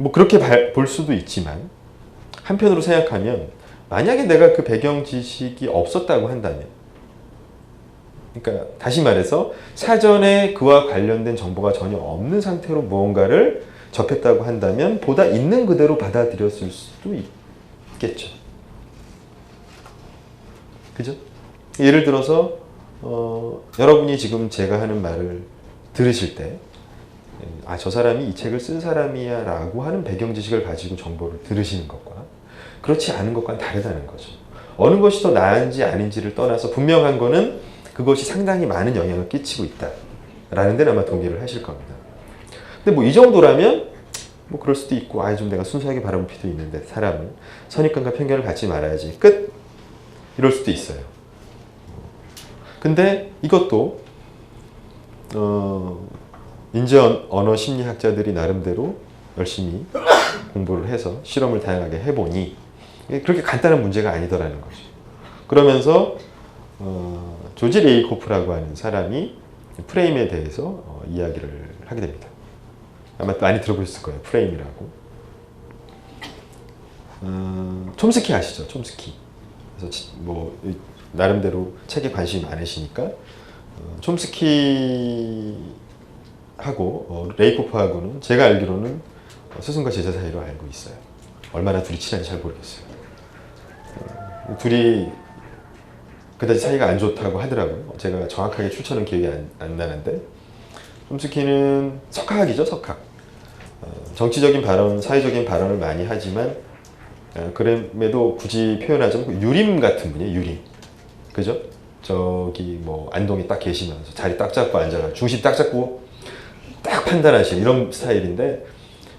뭐 그렇게 볼 수도 있지만 한편으로 생각하면 만약에 내가 그 배경 지식이 없었다고 한다면, 그러니까 다시 말해서 사전에 그와 관련된 정보가 전혀 없는 상태로 무언가를 접했다고 한다면 보다 있는 그대로 받아들였을 수도 있겠죠. 그죠? 예를 들어서 여러분이 지금 제가 하는 말을 들으실 때 저 사람이 이 책을 쓴 사람이야 라고 하는 배경 지식을 가지고 정보를 들으시는 것과 그렇지 않은 것과는 다르다는 거죠. 어느 것이 더 나은지 아닌지를 떠나서 분명한 거는 그것이 상당히 많은 영향을 끼치고 있다 라는 데는 아마 동의를 하실 겁니다. 근데 뭐 이 정도라면 뭐 그럴 수도 있고 좀 내가 순수하게 바라볼 필요도 있는데 사람은 선입관과 편견을 갖지 말아야지 끝! 이럴 수도 있어요. 근데 이것도 인지 언어 심리학자들이 나름대로 열심히 공부를 해서 실험을 다양하게 해보니 그렇게 간단한 문제가 아니더라는 거죠. 그러면서 조지 레이코프라고 하는 사람이 프레임에 대해서 이야기를 하게 됩니다. 아마 많이 들어보셨을 거예요. 프레임이라고. 촘스키 아시죠? 촘스키. 그래서 뭐 나름대로 책에 관심이 많으시니까 촘스키하고 레이코프하고는 제가 알기로는 스승과 제자 사이로 알고 있어요. 얼마나 둘이 친한지 잘 모르겠어요. 둘이 그다지 사이가 안 좋다고 하더라고요. 제가 정확하게 출처는 기억이 안 나는데 촘스키는 석학이죠, 석학. 정치적인 발언, 사회적인 발언을 많이 하지만 그럼에도 굳이 표현하자면 유림 같은 분이에요, 유림. 그죠? 저기 뭐 안동에 딱 계시면서 자리 딱 잡고 앉아가 중심 딱 잡고 딱 판단하시는 이런 스타일인데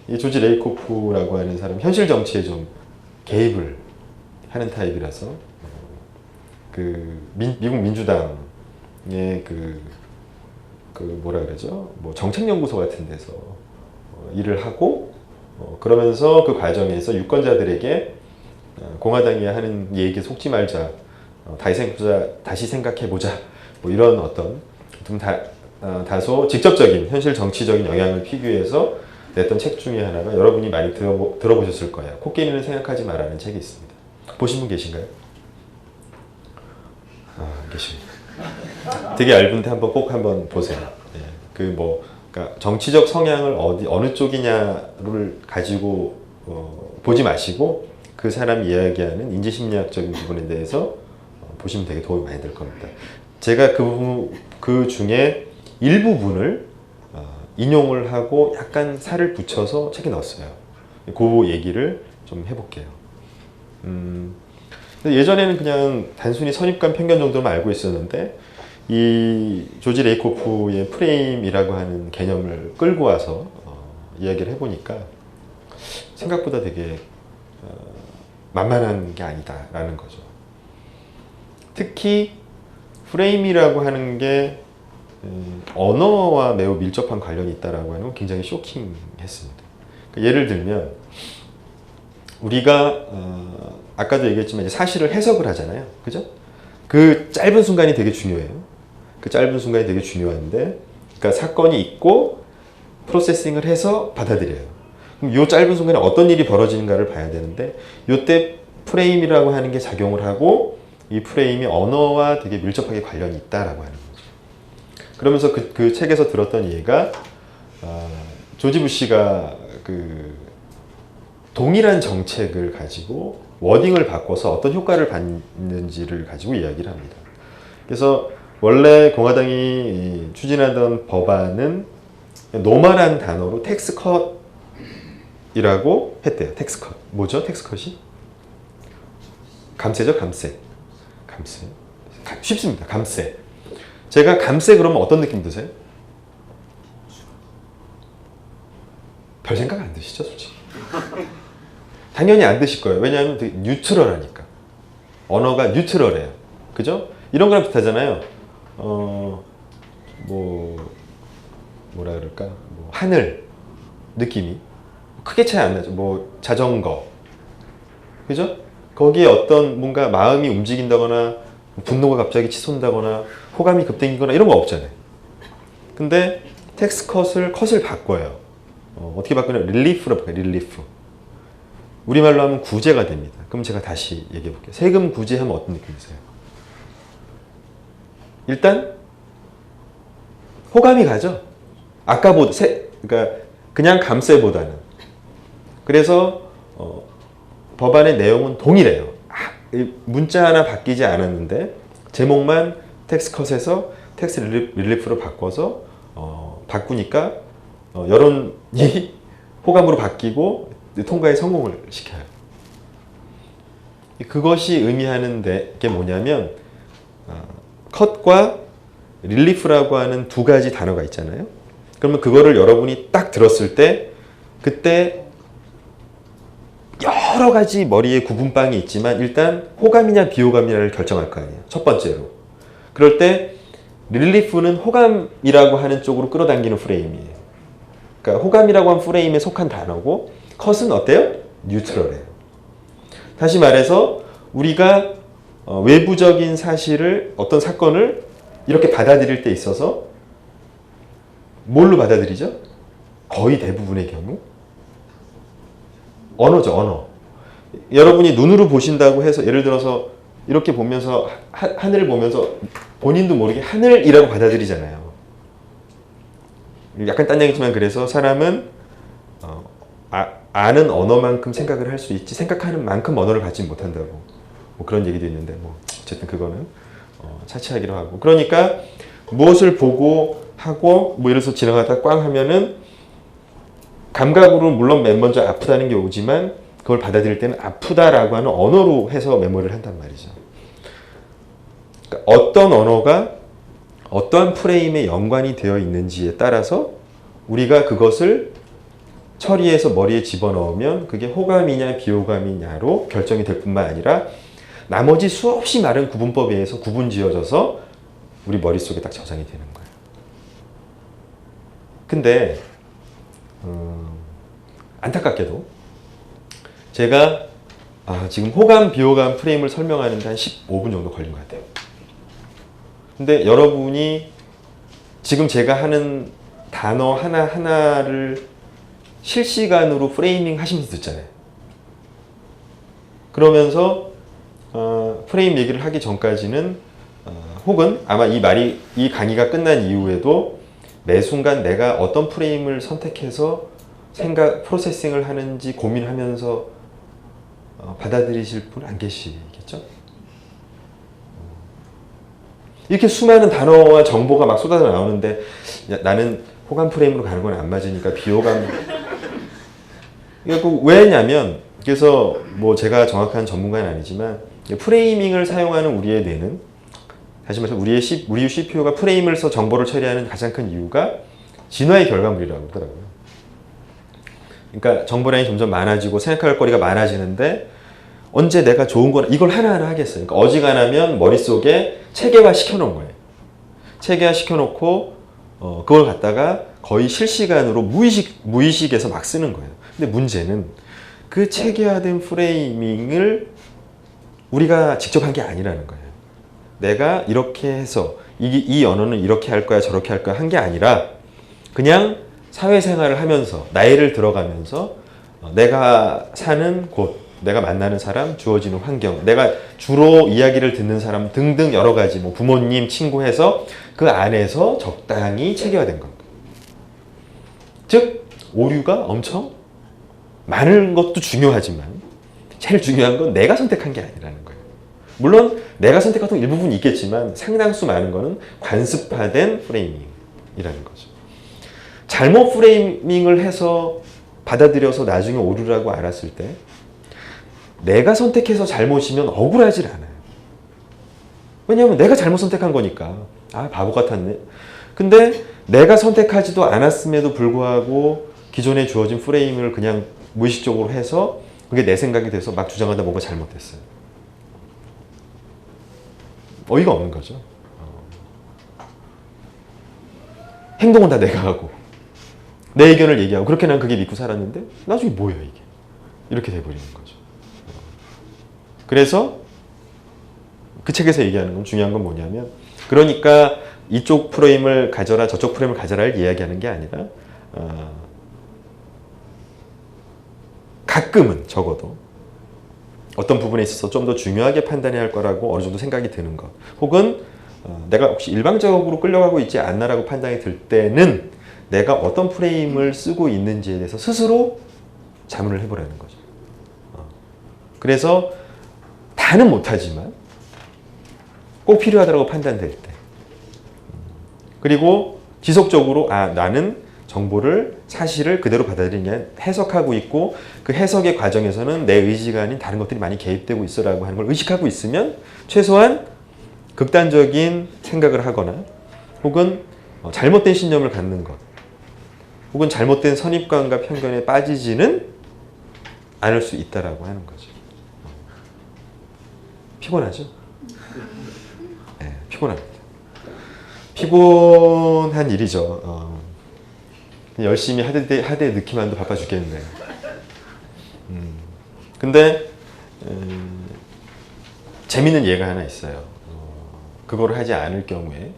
이 조지 레이코프라고 하는 사람은 현실 정치에 좀 개입을 하는 타입이라서 미국 민주당의 뭐라 그러죠? 뭐 정책연구소 같은 데서 일을 하고 그러면서 그 과정에서 유권자들에게 공화당이 하는 얘기에 속지 말자, 다시 생각해보자, 뭐 이런 어떤 좀 다소 직접적인 현실 정치적인 영향을 피기 위해서 냈던 책 중에 하나가 여러분이 많이 들어보셨을 거예요. 코끼리는 생각하지 마라는 책이 있습니다. 보신 분 계신가요? 계십니다. 되게 얇은데 꼭 한번 보세요. 예. 그러니까 정치적 성향을 어느 쪽이냐를 가지고 보지 마시고 그 사람이 이야기하는 인지심리학적인 부분에 대해서 보시면 되게 도움이 많이 될 겁니다. 제가 그 중에 일부분을 인용을 하고 약간 살을 붙여서 책에 넣었어요. 그 얘기를 좀 해볼게요. 예전에는 그냥 단순히 선입관 편견 정도만 알고 있었는데 이 조지 레이코프의 프레임이라고 하는 개념을 끌고 와서 이야기를 해보니까 생각보다 되게 만만한 게 아니다라는 거죠. 특히 프레임이라고 하는 게 언어와 매우 밀접한 관련이 있다라고 하는 건 굉장히 쇼킹했습니다. 그러니까 예를 들면 우리가 아까도 얘기했지만 이제 사실을 해석을 하잖아요. 그죠? 그 짧은 순간이 되게 중요해요. 그 짧은 순간이 되게 중요한데, 그러니까 사건이 있고 프로세싱을 해서 받아들여요. 그럼 이 짧은 순간에 어떤 일이 벌어지는가를 봐야 되는데, 이때 프레임이라고 하는 게 작용을 하고 이 프레임이 언어와 되게 밀접하게 관련이 있다라고 하는 거죠. 그러면서 그 책에서 들었던 예가 조지 부시가 그 동일한 정책을 가지고 워딩을 바꿔서 어떤 효과를 받는지를 가지고 이야기를 합니다. 그래서 원래 공화당이 추진하던 법안은 노멀한 단어로 텍스컷이라고 했대요. 텍스컷. 뭐죠? 텍스컷이? 감세죠? 감세. 감세. 쉽습니다. 감세. 제가 감세 그러면 어떤 느낌 드세요? 별 생각 안 드시죠? 솔직히. 당연히 안 드실 거예요. 왜냐하면 되게 뉴트럴하니까. 언어가 뉴트럴해요. 그죠? 이런 거랑 비슷하잖아요. 뭐라 그럴까? 뭐 하늘 느낌이 크게 차이 안 나죠. 뭐 자전거. 그죠? 거기에 어떤 뭔가 마음이 움직인다거나 분노가 갑자기 치솟는다거나 호감이 급등이거나 이런 거 없잖아요. 근데 텍스컷을 컷을 바꿔요. 어떻게 바꾸냐면 릴리프로 바꿔요. 릴리프. 우리말로 하면 구제가 됩니다. 그럼 제가 다시 얘기해 볼게요. 세금 구제하면 어떤 느낌이세요? 일단 호감이 가죠. 아까보다 그러니까 그냥 감세보다는. 그래서 법안의 내용은 동일해요. 문자 하나 바뀌지 않았는데 제목만 텍스컷에서 텍스 릴리프로 바꿔서 바꾸니까 여론이 호감으로 바뀌고 통과에 성공을 시켜요. 그것이 의미하는 게 뭐냐면 컷과 릴리프라고 하는 두 가지 단어가 있잖아요. 그러면 그거를 여러분이 딱 들었을 때 그때 여러 가지 머리에 구분빵이 있지만 일단 호감이냐 비호감이냐를 결정할 거 아니에요. 첫 번째로. 그럴 때 릴리프는 호감이라고 하는 쪽으로 끌어당기는 프레임이에요. 그러니까 호감이라고 하는 프레임에 속한 단어고 컷은 어때요? 뉴트럴해요. 다시 말해서 우리가 외부적인 사실을 어떤 사건을 이렇게 받아들일 때 있어서 뭘로 받아들이죠? 거의 대부분의 경우 언어죠. 언어. 여러분이 눈으로 보신다고 해서 예를 들어서 이렇게 보면서 하늘을 보면서 본인도 모르게 하늘이라고 받아들이잖아요. 약간 딴 얘기지만 그래서 사람은 아는 언어만큼 생각을 할 수 있지 생각하는 만큼 언어를 갖지 못한다고 뭐 그런 얘기도 있는데 뭐 어쨌든 그거는 차치하기로 하고 그러니까 무엇을 보고 하고 뭐 이래서 지나가다 꽝 하면은 감각으로 물론 맨 먼저 아프다는 게 오지만 그걸 받아들일 때는 아프다라고 하는 언어로 해서 메모리를 한단 말이죠. 그러니까 어떤 언어가 어떠한 프레임에 연관이 되어 있는지에 따라서 우리가 그것을 처리해서 머리에 집어넣으면 그게 호감이냐 비호감이냐로 결정이 될 뿐만 아니라 나머지 수없이 많은 구분법에 의해서 구분지어져서 우리 머릿속에 딱 저장이 되는 거예요. 근데 안타깝게도 제가 지금 호감 비호감 프레임을 설명하는데 한 15분 정도 걸린 것 같아요. 근데 여러분이 지금 제가 하는 단어 하나하나를 실시간으로 프레이밍 하시면서 듣잖아요. 그러면서 프레임 얘기를 하기 전까지는 혹은 아마 이 강의가 끝난 이후에도 매 순간 내가 어떤 프레임을 선택해서 프로세싱을 하는지 고민하면서 받아들이실 분 안 계시겠죠? 이렇게 수많은 단어와 정보가 막 쏟아져 나오는데 나는 호감 프레임으로 가는 건 안 맞으니까 비호감. 왜냐면 그래서 뭐 제가 정확한 전문가는 아니지만 프레이밍을 사용하는 우리의 뇌는 다시 말해서 우리 CPU가 프레임을 써 정보를 처리하는 가장 큰 이유가 진화의 결과물이라고 하더라고요. 그러니까 정보량이 점점 많아지고 생각할 거리가 많아지는데 언제 내가 좋은 거나 이걸 하나하나 하겠어요. 그러니까 어지간하면 머릿속에 체계화 시켜놓은 거예요. 체계화 시켜놓고 그걸 갖다가 거의 실시간으로 무의식에서 막 쓰는 거예요. 근데 문제는 그 체계화된 프레이밍을 우리가 직접 한 게 아니라는 거예요. 내가 이렇게 해서 이 언어는 이렇게 할 거야 저렇게 할 거야 한 게 아니라 그냥 사회생활을 하면서 나이를 들어가면서 내가 사는 곳, 내가 만나는 사람, 주어지는 환경, 내가 주로 이야기를 듣는 사람 등등 여러 가지 뭐 부모님, 친구 해서 그 안에서 적당히 체계화된 겁니다. 즉 오류가 엄청 많은 것도 중요하지만 제일 중요한 건 내가 선택한 게 아니라는 거예요. 물론 내가 선택한 일부분이 있겠지만 상당수 많은 거는 관습화된 프레이밍이라는 거죠. 잘못 프레이밍을 해서 받아들여서 나중에 오류라고 알았을 때 내가 선택해서 잘못이면 억울하질 않아요. 왜냐하면 내가 잘못 선택한 거니까. 아, 바보 같았네. 근데 내가 선택하지도 않았음에도 불구하고 기존에 주어진 프레임을 그냥 무의식적으로 해서 그게 내 생각이 돼서 막 주장하다 뭔가 잘못됐어요. 어이가 없는 거죠. 행동은 다 내가 하고 내 의견을 얘기하고 그렇게 난 그게 믿고 살았는데 나중에 뭐야 이게. 이렇게 돼버리는 거죠. 그래서 그 책에서 얘기하는 건 중요한 건 뭐냐면 그러니까 이쪽 프레임을 가져라 저쪽 프레임을 가져라를 이야기하는 게 아니라 가끔은 적어도 어떤 부분에 있어서 좀 더 중요하게 판단해야 할 거라고 어느 정도 생각이 드는 것 혹은 내가 혹시 일방적으로 끌려가고 있지 않나라고 판단이 들 때는 내가 어떤 프레임을 쓰고 있는지에 대해서 스스로 자문을 해보라는 거죠. 그래서 다는 못하지만 꼭 필요하다고 판단될 때 그리고 지속적으로 나는 정보를 사실을 그대로 받아들이냐 해석하고 있고 그 해석의 과정에서는 내 의지가 아닌 다른 것들이 많이 개입되고 있어라고 하는 걸 의식하고 있으면 최소한 극단적인 생각을 하거나 혹은 잘못된 신념을 갖는 것 혹은 잘못된 선입관과 편견에 빠지지는 않을 수 있다라고 하는 거죠. 피곤하죠? 네, 피곤합니다. 피곤한 일이죠. 열심히 하되 늦기만도 바빠 죽겠는데. 근데 재밌는 예가 하나 있어요. 그거를 하지 않을 경우에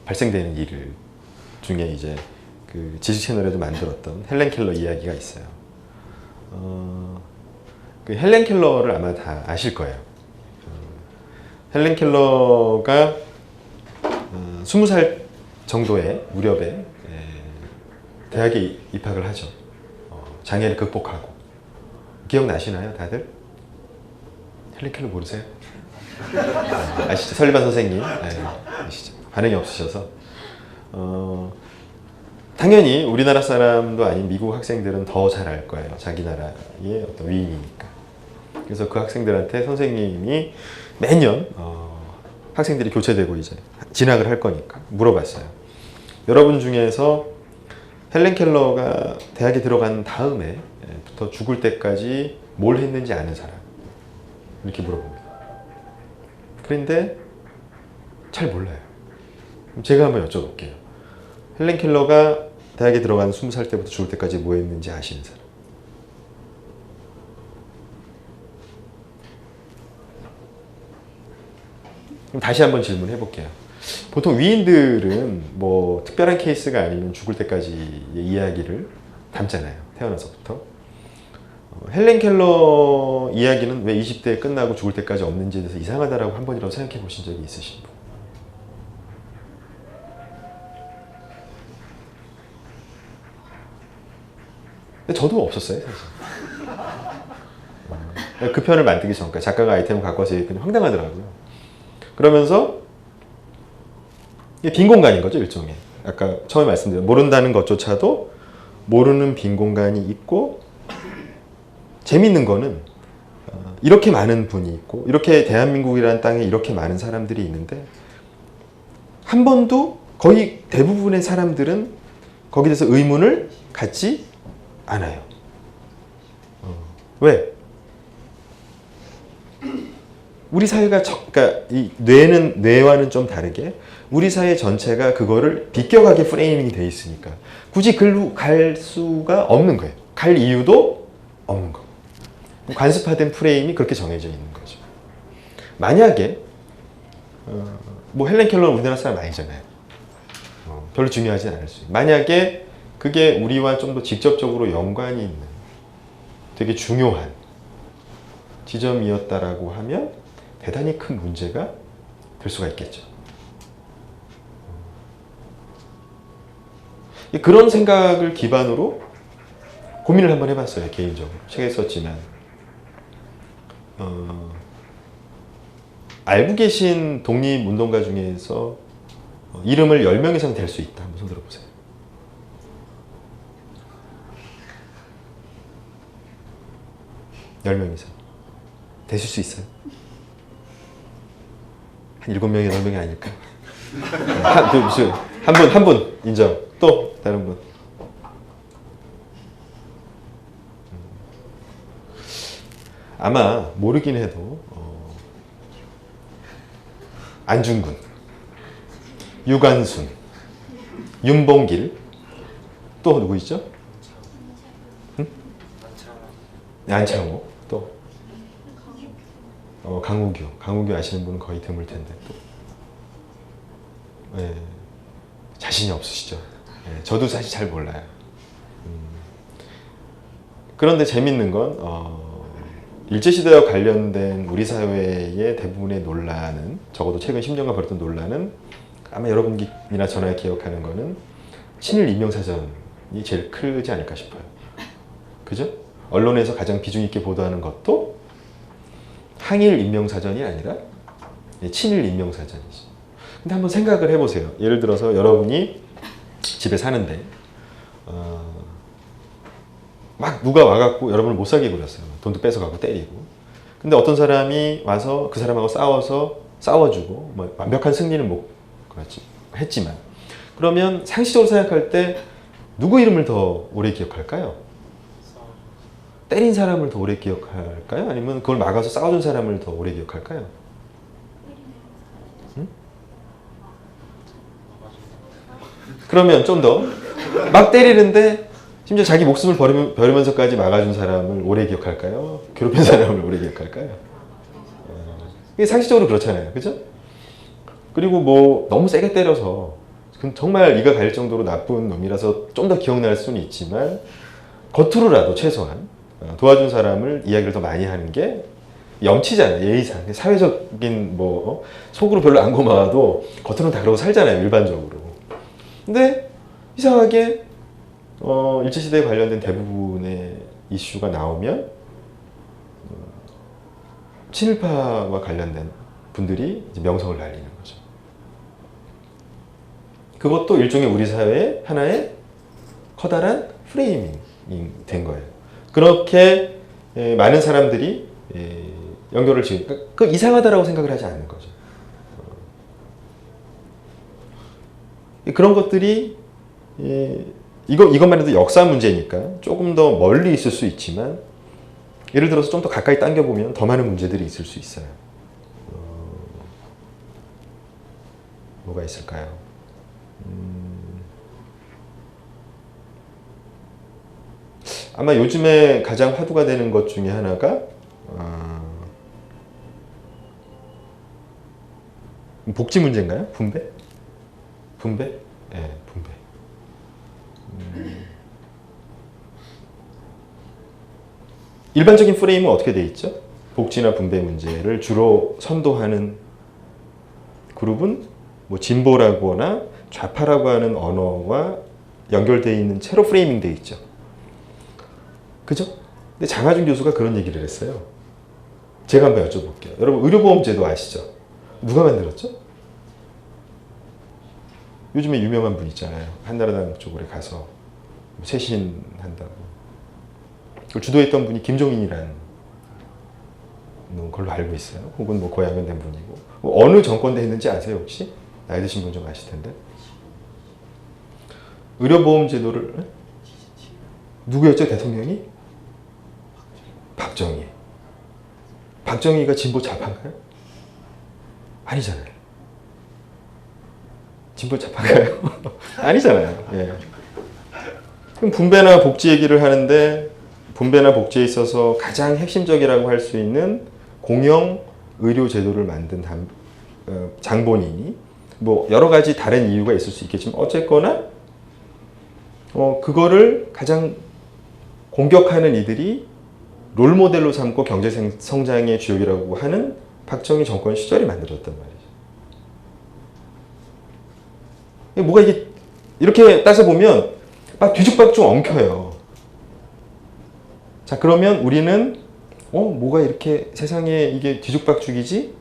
발생되는 일 중에 이제 그 지식 채널에도 만들었던 헬렌 켈러 이야기가 있어요. 그 헬렌 켈러를 아마 다 아실 거예요. 헬렌 켈러가 20살 정도의 무렵에 대학에 입학을 하죠. 장애를 극복하고. 기억나시나요, 다들? 헬렌 켈러 모르세요? 아시죠? 설리반 선생님. 네, 아시죠? 반응이 없으셔서. 당연히 우리나라 사람도 아닌 미국 학생들은 더 잘 알 거예요. 자기 나라의 어떤 위인이니까. 그래서 그 학생들한테 선생님이 매년 학생들이 교체되고 이제 진학을 할 거니까 물어봤어요. 여러분 중에서 헬렌 켈러가 대학에 들어간 다음에부터 죽을 때까지 뭘 했는지 아는 사람? 이렇게 물어봅니다. 그런데 잘 몰라요. 그럼 제가 한번 여쭤볼게요. 헬렌 켈러가 대학에 들어간 20살 때부터 죽을 때까지 뭐 했는지 아시는 사람? 그럼 다시 한번 질문해 볼게요. 보통 위인들은 뭐 특별한 케이스가 아니면 죽을 때까지의 이야기를 담잖아요. 태어나서부터. 헬렌 켈러 이야기는 왜 20대에 끝나고 죽을 때까지 없는지에 대해서 이상하다라고 한 번이라도 생각해 보신 적이 있으신 분? 근데 저도 없었어요, 사실. 그 편을 만들기 전까지 작가가 아이템을 갖고 와서 얘기하니 황당하더라고요. 그러면서 이게 빈 공간인 거죠, 일종의. 아까 처음에 말씀드린 모른다는 것조차도 모르는 빈 공간이 있고 재밌는 거는 이렇게 많은 분이 있고 이렇게 대한민국이라는 땅에 이렇게 많은 사람들이 있는데 한 번도 거의 대부분의 사람들은 거기에 대해서 의문을 갖지 않아요. 왜? 우리 사회가 그러니까 이 뇌와는 좀 다르게 우리 사회 전체가 그거를 비껴가게 프레이밍이 돼 있으니까 굳이 글로 갈 수가 없는 거예요. 갈 이유도 없는 거. 관습화된 프레임이 그렇게 정해져 있는 거죠. 만약에 뭐 헬렌 켈러는 우리나라 사람 아니잖아요. 별로 중요하지 않을 수 있어요. 만약에 그게 우리와 좀 더 직접적으로 연관이 있는 되게 중요한 지점이었다라고 하면 대단히 큰 문제가 될 수가 있겠죠. 그런 생각을 기반으로 고민을 한번 해봤어요. 개인적으로. 책에 썼지만 알고 계신 독립운동가 중에서 이름을 10명 이상 될 수 있다. 한번 손 들어보세요. 열 명 이상. 되실 수 있어요? 한 7명이 8명이 아닐까? 한 분 인정. 또 다른 분. 아마 모르긴 해도 안중근, 유관순, 윤봉길, 또 누구 있죠? 응? 안창호, 또 강우규 아시는 분은 거의 드물 텐데 또 네, 자신이 없으시죠? 네, 저도 사실 잘 몰라요. 그런데 재밌는 건 일제시대와 관련된 우리 사회의 대부분의 논란은, 적어도 최근 10년간 벌었던 논란은 아마 여러분이나 저나 기억하는 거는 친일 임명사전이 제일 크지 않을까 싶어요. 그죠? 언론에서 가장 비중 있게 보도하는 것도 항일 임명사전이 아니라 친일 임명사전이죠. 근데 한번 생각을 해보세요. 예를 들어서 여러분이 집에 사는데 막 누가 와갖고 여러분을 못 살게 굴렸어요. 돈도 뺏어가고 때리고. 근데 어떤 사람이 와서 그 사람하고 싸워주고 뭐 완벽한 승리는 못 했지만, 그러면 상식적으로 생각할 때 누구 이름을 더 오래 기억할까요? 때린 사람을 더 오래 기억할까요? 아니면 그걸 막아서 싸워준 사람을 더 오래 기억할까요? 응? 그러면 좀 더 막 때리는데 심지어 자기 목숨을 버리면서까지 막아준 사람을 오래 기억할까요? 괴롭힌 사람을 오래 기억할까요? 이게 상식적으로 그렇잖아요. 그죠? 그리고 뭐 너무 세게 때려서 정말 이가 가릴 정도로 나쁜 놈이라서 좀 더 기억날 수는 있지만 겉으로라도 최소한 도와준 사람을 이야기를 더 많이 하는 게 염치잖아요. 예의상. 사회적인 뭐 속으로 별로 안 고마워도 겉으로는 다 그러고 살잖아요. 일반적으로. 근데 이상하게 일제시대에 관련된 대부분의 이슈가 나오면 친일파와 관련된 분들이 이제 명성을 날리는 거죠. 그것도 일종의 우리 사회의 하나의 커다란 프레이밍이 된 거예요. 그렇게 많은 사람들이 연결을 지으니까 그 이상하다라고 생각을 하지 않는 거죠. 그런 것들이 이것만 해도 역사 문제니까 조금 더 멀리 있을 수 있지만, 예를 들어서 좀 더 가까이 당겨보면 더 많은 문제들이 있을 수 있어요. 뭐가 있을까요? 아마 요즘에 가장 화두가 되는 것 중에 하나가 복지 문제인가요? 분배? 분배? 네, 분배. 일반적인 프레임은 어떻게 돼 있죠? 복지나 분배 문제를 주로 선도하는 그룹은 뭐 진보라거나 좌파라고 하는 언어와 연결되어 있는 채로 프레이밍 돼 있죠. 그죠? 근데 장하준 교수가 그런 얘기를 했어요. 제가 한번 여쭤볼게요. 여러분 의료보험제도 아시죠? 누가 만들었죠? 요즘에 유명한 분 있잖아요. 한나라당 쪽으로 가서 쇄신한다고. 그걸 주도했던 분이 김종인이라는 걸로 알고 있어요. 혹은 뭐 고향은 된 분이고. 뭐 어느 정권 때 했는지 아세요 혹시? 나이 드신 분 좀 아실 텐데. 의료보험제도를 누구였죠 대통령이? 박정희. 박정희가 진보 좌파인가요? 아니잖아요. 진보 좌파인가요? 아니잖아요. 예. 그럼 분배나 복지 얘기를 하는데 분배나 복지에 있어서 가장 핵심적이라고 할 수 있는 공영 의료 제도를 만든 장본인이 뭐 여러 가지 다른 이유가 있을 수 있겠지만 어쨌거나 그거를 가장 공격하는 이들이 롤모델로 삼고 경제 성장의 주역이라고 하는 박정희 정권 시절이 만들어졌단 말이죠. 뭐가 이게 이렇게 따져보면 막 뒤죽박죽 엉켜요. 자, 그러면 우리는 뭐가 이렇게 세상에 이게 뒤죽박죽이지?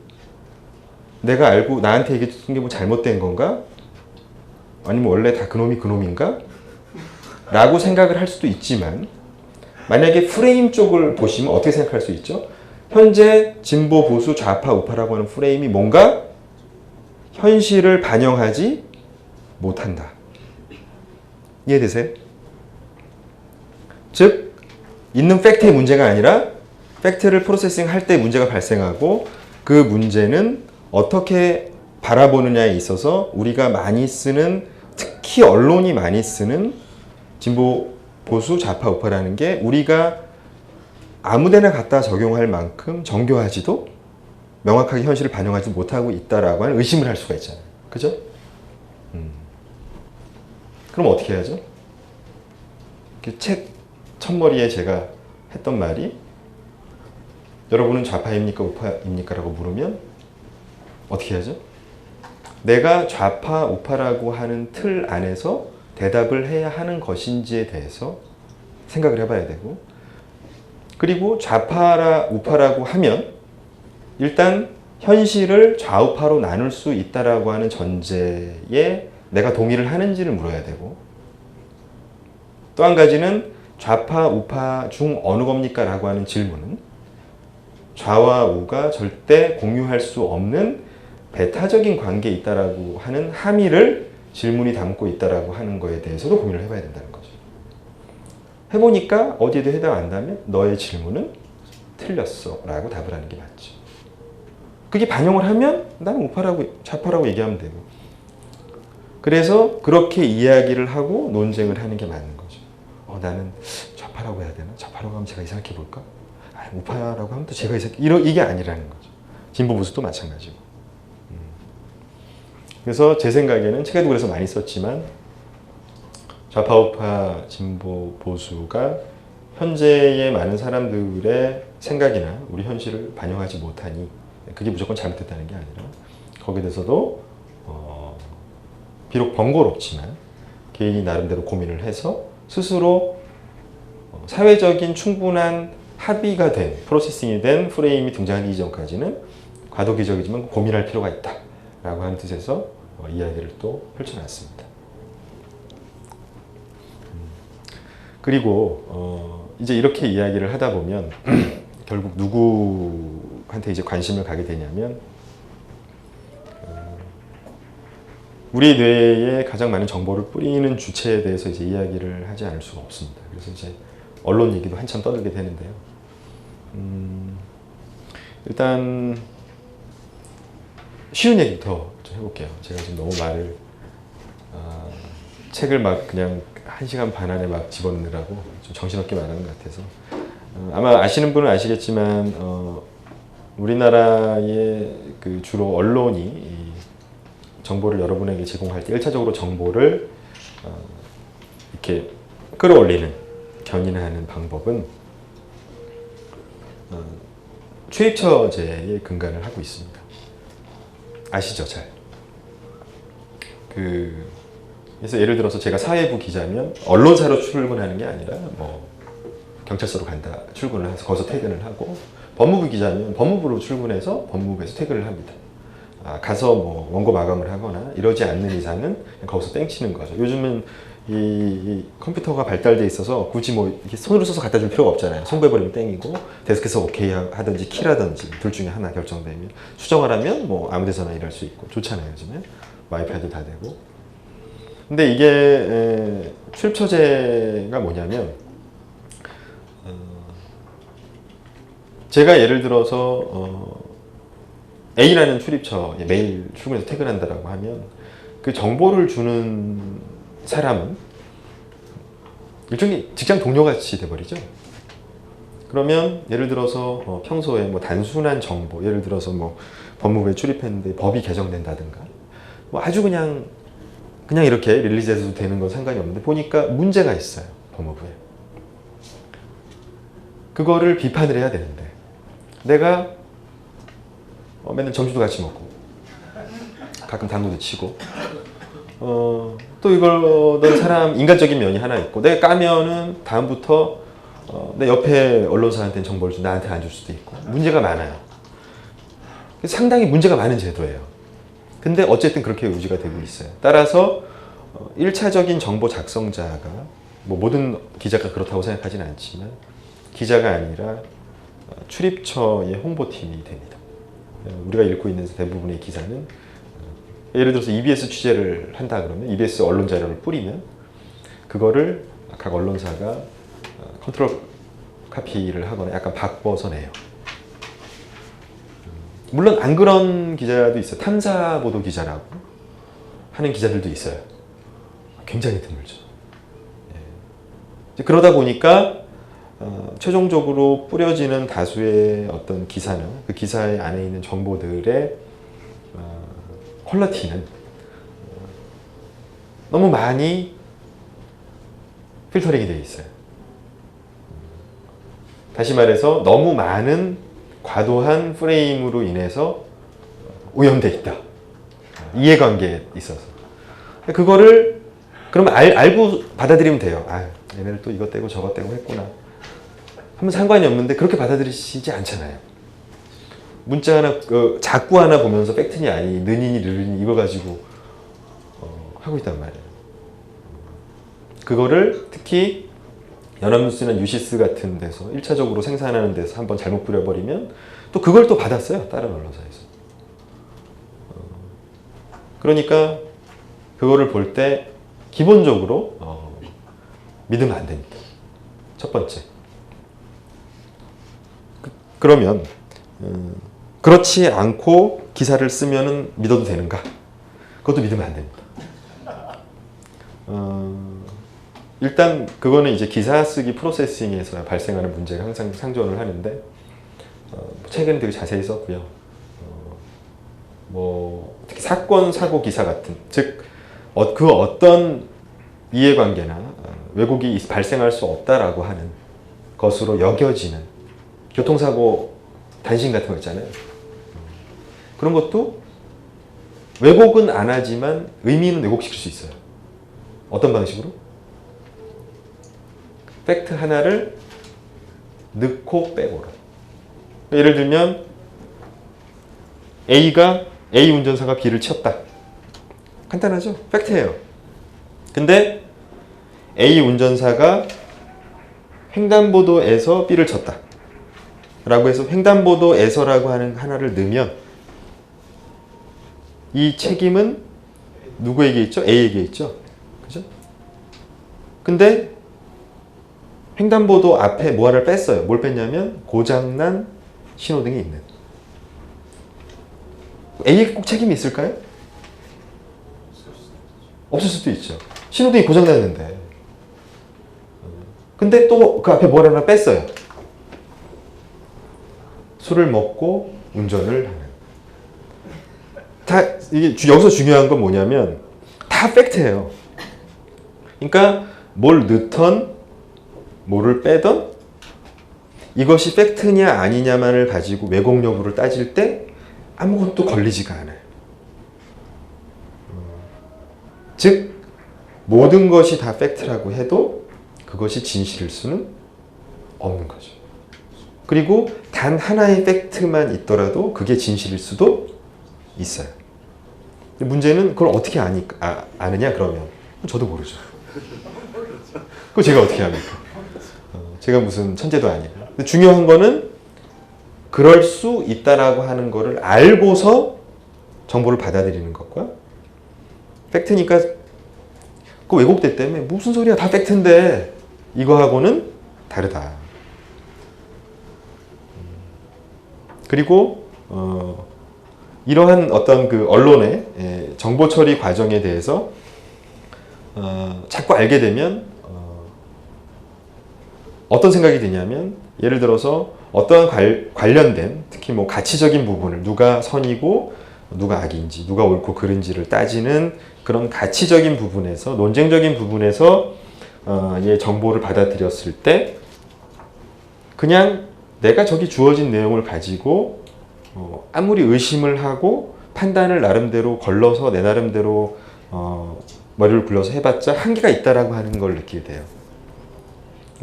내가 알고 나한테 얘기해 준 게 뭐 잘못된 건가? 아니면 원래 다 그놈이 그놈인가? 라고 생각을 할 수도 있지만 만약에 프레임 쪽을 보시면 어떻게 생각할 수 있죠? 현재 진보, 보수, 좌파, 우파라고 하는 프레임이 뭔가 현실을 반영하지 못한다. 이해되세요? 즉 있는 팩트의 문제가 아니라 팩트를 프로세싱 할 때 문제가 발생하고 그 문제는 어떻게 바라보느냐에 있어서 우리가 많이 쓰는 특히 언론이 많이 쓰는 진보, 보수, 좌파, 우파라는 게 우리가 아무데나 갖다 적용할 만큼 정교하지도 명확하게 현실을 반영하지 못하고 있다라고 하는 의심을 할 수가 있잖아요. 그죠? 그럼 어떻게 해야죠? 책 첫머리에 제가 했던 말이 여러분은 좌파입니까? 우파입니까? 라고 물으면 어떻게 해야죠? 내가 좌파, 우파라고 하는 틀 안에서 대답을 해야 하는 것인지에 대해서 생각을 해봐야 되고 그리고 좌파라 우파라고 하면 일단 현실을 좌우파로 나눌 수 있다라고 하는 전제에 내가 동의를 하는지를 물어야 되고 또 한 가지는 좌파, 우파 중 어느 겁니까? 라고 하는 질문은 좌와 우가 절대 공유할 수 없는 배타적인 관계에 있다라고 하는 함의를 질문이 담고 있다라고 하는 거에 대해서도 고민을 해봐야 된다는 거죠. 해보니까 어디에도 해당 안 한다면 너의 질문은 틀렸어 라고 답을 하는 게 맞죠. 그게 반영을 하면 나는 우파라고 좌파라고 얘기하면 되고 그래서 그렇게 이야기를 하고 논쟁을 하는 게 맞는 거죠. 나는 좌파라고 해야 되나? 좌파라고 하면 제가 이상하게 볼까? 우파라고 하면 또 제가 이게 아니라는 거죠. 진보 보수도 마찬가지고. 그래서 제 생각에는 책에도 그래서 많이 썼지만 좌파, 우파, 진보, 보수가 현재의 많은 사람들의 생각이나 우리 현실을 반영하지 못하니 그게 무조건 잘못됐다는 게 아니라 거기에 대해서도 비록 번거롭지만 개인이 나름대로 고민을 해서 스스로 사회적인 충분한 합의가 된 프로세싱이 된 프레임이 등장하기 이전까지는 과도기적이지만 고민할 필요가 있다 라고 하는 뜻에서 이야기를 또 펼쳐놨습니다. 그리고 이제 이렇게 이야기를 하다 보면 결국 누구한테 이제 관심을 가게 되냐면 우리 뇌에 가장 많은 정보를 뿌리는 주체에 대해서 이제 이야기를 하지 않을 수가 없습니다. 그래서 이제 언론 얘기도 한참 떠들게 되는데요. 일단 쉬운 얘기부터 좀 해볼게요. 제가 지금 너무 책을 막 그냥 1시간 반 안에 막 집어넣느라고 좀 정신없게 말하는 것 같아서 아마 아시는 분은 아시겠지만 우리나라의 그 주로 언론이 정보를 여러분에게 제공할 때 1차적으로 정보를 이렇게 끌어올리는 견인하는 방법은 출입처제에 근간을 하고 있습니다. 아시죠, 잘? 그래서 예를 들어서 제가 사회부 기자면 언론사로 출근하는 게 아니라 뭐 경찰서로 간다 출근을 해서 거기서 퇴근을 하고 법무부 기자면 법무부로 출근해서 법무부에서 퇴근을 합니다. 가서 뭐 원고 마감을 하거나 이러지 않는 이상은 거기서 땡치는 거죠. 요즘은 이 컴퓨터가 발달돼 있어서 굳이 뭐 이렇게 손으로 써서 갖다 줄 필요가 없잖아요. 송부해버리면 땡이고 데스크에서 오케이 하든지 키라든지 둘 중에 하나 결정되면 수정을 하면 뭐 아무 데서나 일할 수 있고 좋잖아요. 요즘에 와이파이도 다 되고. 근데 이게 출입처제가 뭐냐면 제가 예를 들어서 A라는 출입처에 매일 출근해서 퇴근한다라고 하면 그 정보를 주는 사람은 일종의 직장 동료같이 돼버리죠. 그러면 예를 들어서 평소에 뭐 단순한 정보, 예를 들어서 뭐 법무부에 출입했는데 법이 개정된다든가, 뭐 아주 그냥 이렇게 릴리즈해도 되는 건 상관이 없는데 보니까 문제가 있어요, 법무부에. 그거를 비판을 해야 되는데 내가 맨날 점심도 같이 먹고 가끔 당구도 치고 또 이걸 어떤 사람 인간적인 면이 하나 있고 내가 까면은 다음부터 내 옆에 언론사한테는 정보를 좀 나한테 안 줄 수도 있고 문제가 많아요. 상당히 문제가 많은 제도예요. 근데 어쨌든 그렇게 유지가 되고 있어요. 따라서 1차적인 정보 작성자가 뭐 모든 기자가 그렇다고 생각하지는 않지만 기자가 아니라 출입처의 홍보팀이 됩니다. 우리가 읽고 있는 대부분의 기사는 예를 들어서 EBS 취재를 한다 그러면 EBS 언론 자료를 뿌리면 그거를 각 언론사가 컨트롤 카피를 하거나 약간 바꿔서 내요. 물론 안 그런 기자도 있어요. 탐사 보도 기자라고 하는 기자들도 있어요. 굉장히 드물죠. 그러다 보니까 최종적으로 뿌려지는 다수의 어떤 기사는 그 기사의 안에 있는 정보들의 퀄리티는 너무 많이 필터링이 되어 있어요. 다시 말해서 너무 많은 과도한 프레임으로 인해서 오염돼 있다. 이해관계에 있어서. 그거를 그러면 알고 받아들이면 돼요. 아, 얘네들 또 이것 떼고 저것 떼고 했구나. 하면 상관이 없는데 그렇게 받아들이시지 않잖아요. 문자 하나, 자꾸 하나 보면서 팩트니 아니, 느니니 르르니 이거 가지고 하고 있단 말이에요. 그거를 특히 연합뉴스나 뉴시스 같은 데서 1차적으로 생산하는 데서 한번 잘못 뿌려버리면 또 그걸 또 받았어요. 다른 언론사에서. 그러니까 그거를 볼 때 기본적으로 믿으면 안 됩니다. 첫 번째. 그러면 그렇지 않고 기사를 쓰면 믿어도 되는가? 그것도 믿으면 안 됩니다. 일단 그거는 이제 기사 쓰기 프로세싱에서 발생하는 문제가 항상 상존을 하는데 최근에 되게 자세히 썼고요. 뭐 특히 사건 사고 기사 같은 즉 그 어떤 이해관계나 왜곡이 발생할 수 없다라고 하는 것으로 여겨지는 교통사고 단신 같은 거 있잖아요. 그런 것도 왜곡은 안 하지만 의미는 왜곡시킬 수 있어요. 어떤 방식으로? 팩트 하나를 넣고 빼고로. 예를 들면 A 운전사가 B를 치었다. 간단하죠? 팩트예요. 근데 A 운전사가 횡단보도에서 B를 쳤다. 라고 해서 횡단보도에서라고 하는 하나를 넣으면 이 책임은 누구에게 있죠? A에게 있죠? 그죠? 근데 횡단보도 앞에 뭐 하나를 뺐어요. 뭘 뺐냐면 고장난 신호등이 있는. A에게 꼭 책임이 있을까요? 없을 수도 있죠. 신호등이 고장났는데. 근데 또 그 앞에 뭘 하나 뺐어요. 술을 먹고 운전을 하는. 다 이게 여기서 중요한 건 뭐냐면 다 팩트예요. 그러니까 뭘 넣던 뭐를 빼던 이것이 팩트냐 아니냐만을 가지고 왜곡 여부를 따질 때 아무것도 걸리지가 않아요. 즉 모든 것이 다 팩트라고 해도 그것이 진실일 수는 없는 거죠. 그리고 단 하나의 팩트만 있더라도 그게 진실일 수도 있어요. 문제는 그걸 어떻게 아느냐 그러면 저도 모르죠. 그거 제가 어떻게 합니까? 제가 무슨 천재도 아니에요. 근데 중요한 거는 그럴 수 있다라고 하는 거를 알고서 정보를 받아들이는 것과 팩트니까 그 왜곡됐 때문에 무슨 소리야 다 팩트인데 이거하고는 다르다. 그리고 이러한 어떤 그 언론의 정보 처리 과정에 대해서 자꾸 알게 되면 어떤 생각이 드냐면 예를 들어서 어떠한 관련된 특히 뭐 가치적인 부분을 누가 선이고 누가 악인지 누가 옳고 그른지를 따지는 그런 가치적인 부분에서 논쟁적인 부분에서 이 정보를 받아들였을 때 그냥 내가 저기 주어진 내용을 가지고 아무리 의심을 하고 판단을 나름대로 걸러서 내 나름대로 머리를 굴려서 해봤자 한계가 있다라고 하는 걸 느끼게 돼요.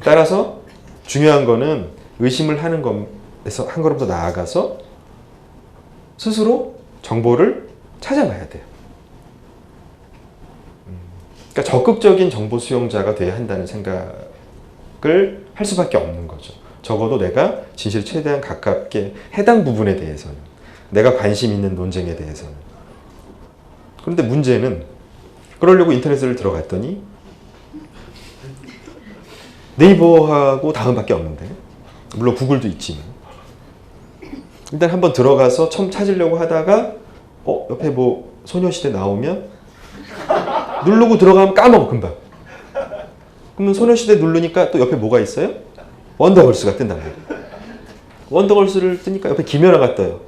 따라서 중요한 거는 의심을 하는 것에서 한 걸음 더 나아가서 스스로 정보를 찾아봐야 돼요. 그러니까 적극적인 정보 수용자가 돼야 한다는 생각을 할 수밖에 없는 거죠. 적어도 내가 진실에 최대한 가깝게 해당 부분에 대해서는 내가 관심 있는 논쟁에 대해서는. 그런데 문제는 그러려고 인터넷을 들어갔더니 네이버하고 다음밖에 없는데 물론 구글도 있지만 일단 한번 들어가서 처음 찾으려고 하다가 옆에 뭐 소녀시대 나오면 누르고 들어가면 까먹어 금방. 그러면 소녀시대 누르니까 또 옆에 뭐가 있어요? 원더걸스가 뜬단 말이에요. 원더걸스를 뜨니까 옆에 김연아가 떠요.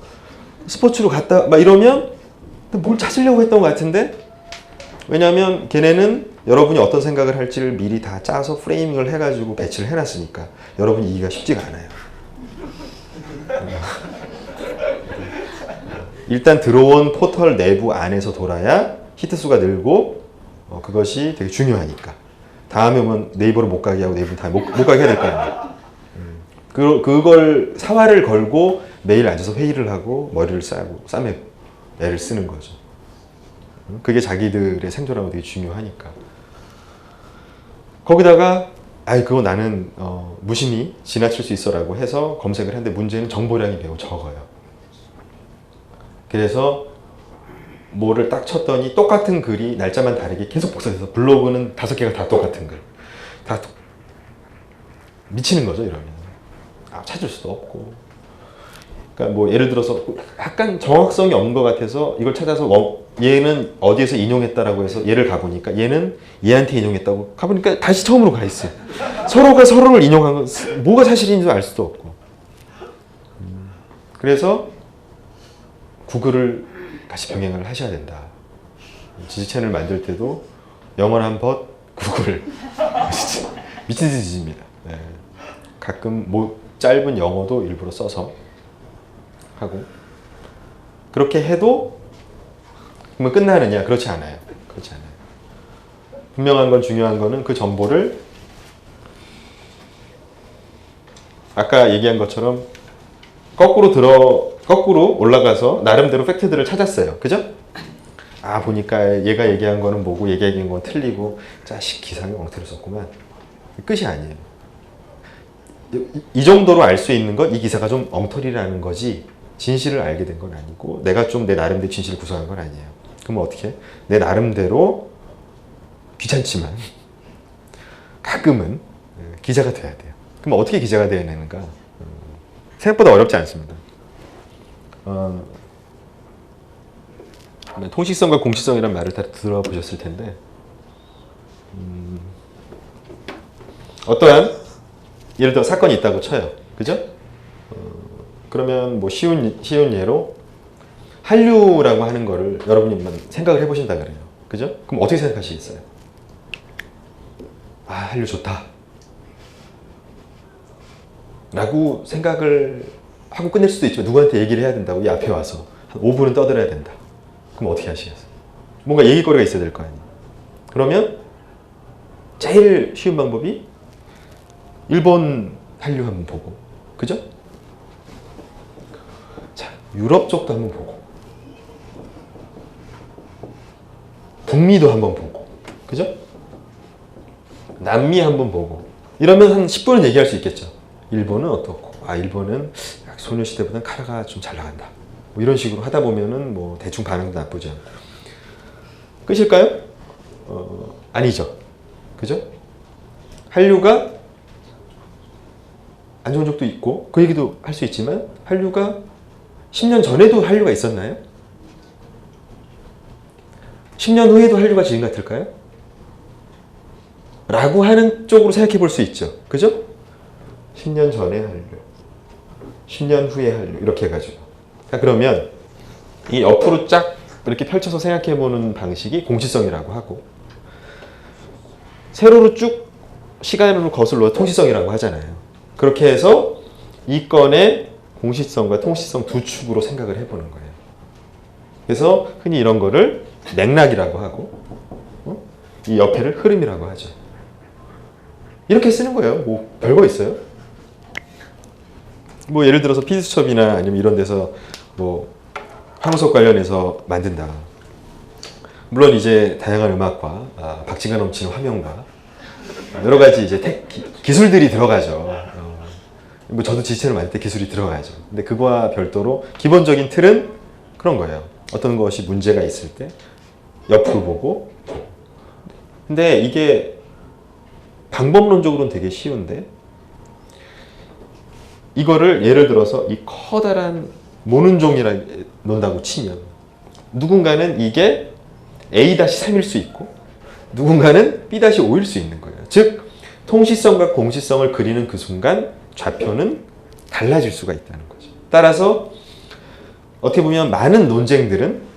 스포츠로 갔다 막 이러면 뭘 찾으려고 했던 것 같은데 왜냐하면 걔네는 여러분이 어떤 생각을 할지를 미리 다 짜서 프레이밍을 해가지고 배치를 해놨으니까 여러분이 이기가 쉽지가 않아요. 일단 들어온 포털 내부 안에서 돌아야 히트수가 늘고 그것이 되게 중요하니까 다음에 오면 네이버로 못 가게 하고 네이버 다 못 가게 해야 될 거 아니에요. 그걸 사활을 걸고 매일 앉아서 회의를 하고 머리를 싸매고 애를 쓰는 거죠. 그게 자기들의 생존하고 되게 중요하니까. 거기다가 그거 나는 무심히 지나칠 수 있어라고 해서 검색을 했는데 문제는 정보량이 매우 적어요. 그래서 뭐를 딱 쳤더니 똑같은 글이 날짜만 다르게 계속 복사돼서 블로그는 5개가 다 똑같은 글. 다 미치는 거죠 이러면. 찾을 수도 없고. 그러니까 뭐 예를 들어서 약간 정확성이 없는 것 같아서 이걸 찾아서 얘는 어디에서 인용했다라고 해서 얘를 가보니까 얘는 얘한테 인용했다고 가보니까 다시 처음으로 가 있어요. 서로가 서로를 인용한 건 뭐가 사실인지 알 수도 없고. 그래서 구글을 같이 병행을 하셔야 된다. 지식 채널 만들 때도 영원한 벗 구글. 미친 짓입니다. 네. 가끔 뭐 짧은 영어도 일부러 써서 하고 그렇게 해도 그러면 끝나느냐? 그렇지 않아요. 그렇지 않아요. 분명한 건 중요한 거는 그 정보를 아까 얘기한 것처럼 거꾸로 올라가서 나름대로 팩트들을 찾았어요. 그죠? 보니까 얘가 얘기한 거는 뭐고 얘가 얘기한 건 틀리고 자식 기상이 엉터리 썼구만. 끝이 아니에요. 이 정도로 알 수 있는 건 이 기사가 좀 엉터리라는 거지 진실을 알게 된 건 아니고 내가 좀 내 나름대로 진실을 구성한 건 아니에요. 그럼 어떻게? 내 나름대로 귀찮지만 가끔은 기자가 돼야 돼요. 그럼 어떻게 기자가 돼야 되는가? 생각보다 어렵지 않습니다. 통식성과 공식성이라는 말을 다 들어보셨을 텐데 어떠한 예를 들어 사건이 있다고 쳐요. 그죠? 그러면 뭐 쉬운 예로 한류라고 하는 거를 여러분이 생각을 해보신다 그래요. 그죠? 그럼 어떻게 생각하시겠어요? 한류 좋다. 라고 생각을 하고 끝낼 수도 있지만 누구한테 얘기를 해야 된다고 이 앞에 와서 한 5분은 떠들어야 된다. 그럼 어떻게 하시겠어요? 뭔가 얘기거리가 있어야 될 거 아니에요. 그러면 제일 쉬운 방법이 일본 한류 한번 보고, 그죠? 자, 유럽 쪽도 한번 보고, 북미도 한번 보고, 그죠? 남미 한번 보고, 이러면 한 10분은 얘기할 수 있겠죠. 일본은 어떻고, 일본은 소녀시대보다는 카라가 좀 잘 나간다. 뭐 이런 식으로 하다 보면은 뭐 대충 반응도 나쁘지 않고. 끝일까요? 아니죠. 그죠? 한류가 안 좋은 적도 있고 그 얘기도 할 수 있지만 한류가 10년 전에도 한류가 있었나요? 10년 후에도 한류가 지금 같을까요? 라고 하는 쪽으로 생각해 볼 수 있죠. 그죠? 10년 전에 한류, 10년 후에 한류 이렇게 해가지고. 그러면 이 옆으로 쫙 이렇게 펼쳐서 생각해보는 방식이 공시성이라고 하고, 세로로 쭉 시간으로 거슬러 통시성이라고 하잖아요. 그렇게 해서 이 건의 공시성과 통시성 두 축으로 생각을 해보는 거예요. 그래서 흔히 이런 거를 맥락이라고 하고, 이 옆에를 흐름이라고 하죠. 이렇게 쓰는 거예요. 뭐 별거 있어요? 뭐 예를 들어서 피드수첩이나 아니면 이런 데서 뭐 황석 관련해서 만든다. 물론 이제 다양한 음악과 박진감 넘치는 화면과 여러 가지 이제 기술들이 들어가죠. 뭐 저도 지체를 만들 때 기술이 들어가야죠. 근데 그거와 별도로 기본적인 틀은 그런 거예요. 어떤 것이 문제가 있을 때 옆으로 보고. 근데 이게 방법론적으로는 되게 쉬운데, 이거를 예를 들어서 이 커다란 모눈종이라 논다고 치면 누군가는 이게 A-3일 수 있고 누군가는 B-5일 수 있는 거예요. 즉 통시성과 공시성을 그리는 그 순간 좌표는 달라질 수가 있다는 거죠. 따라서 어떻게 보면 많은 논쟁들은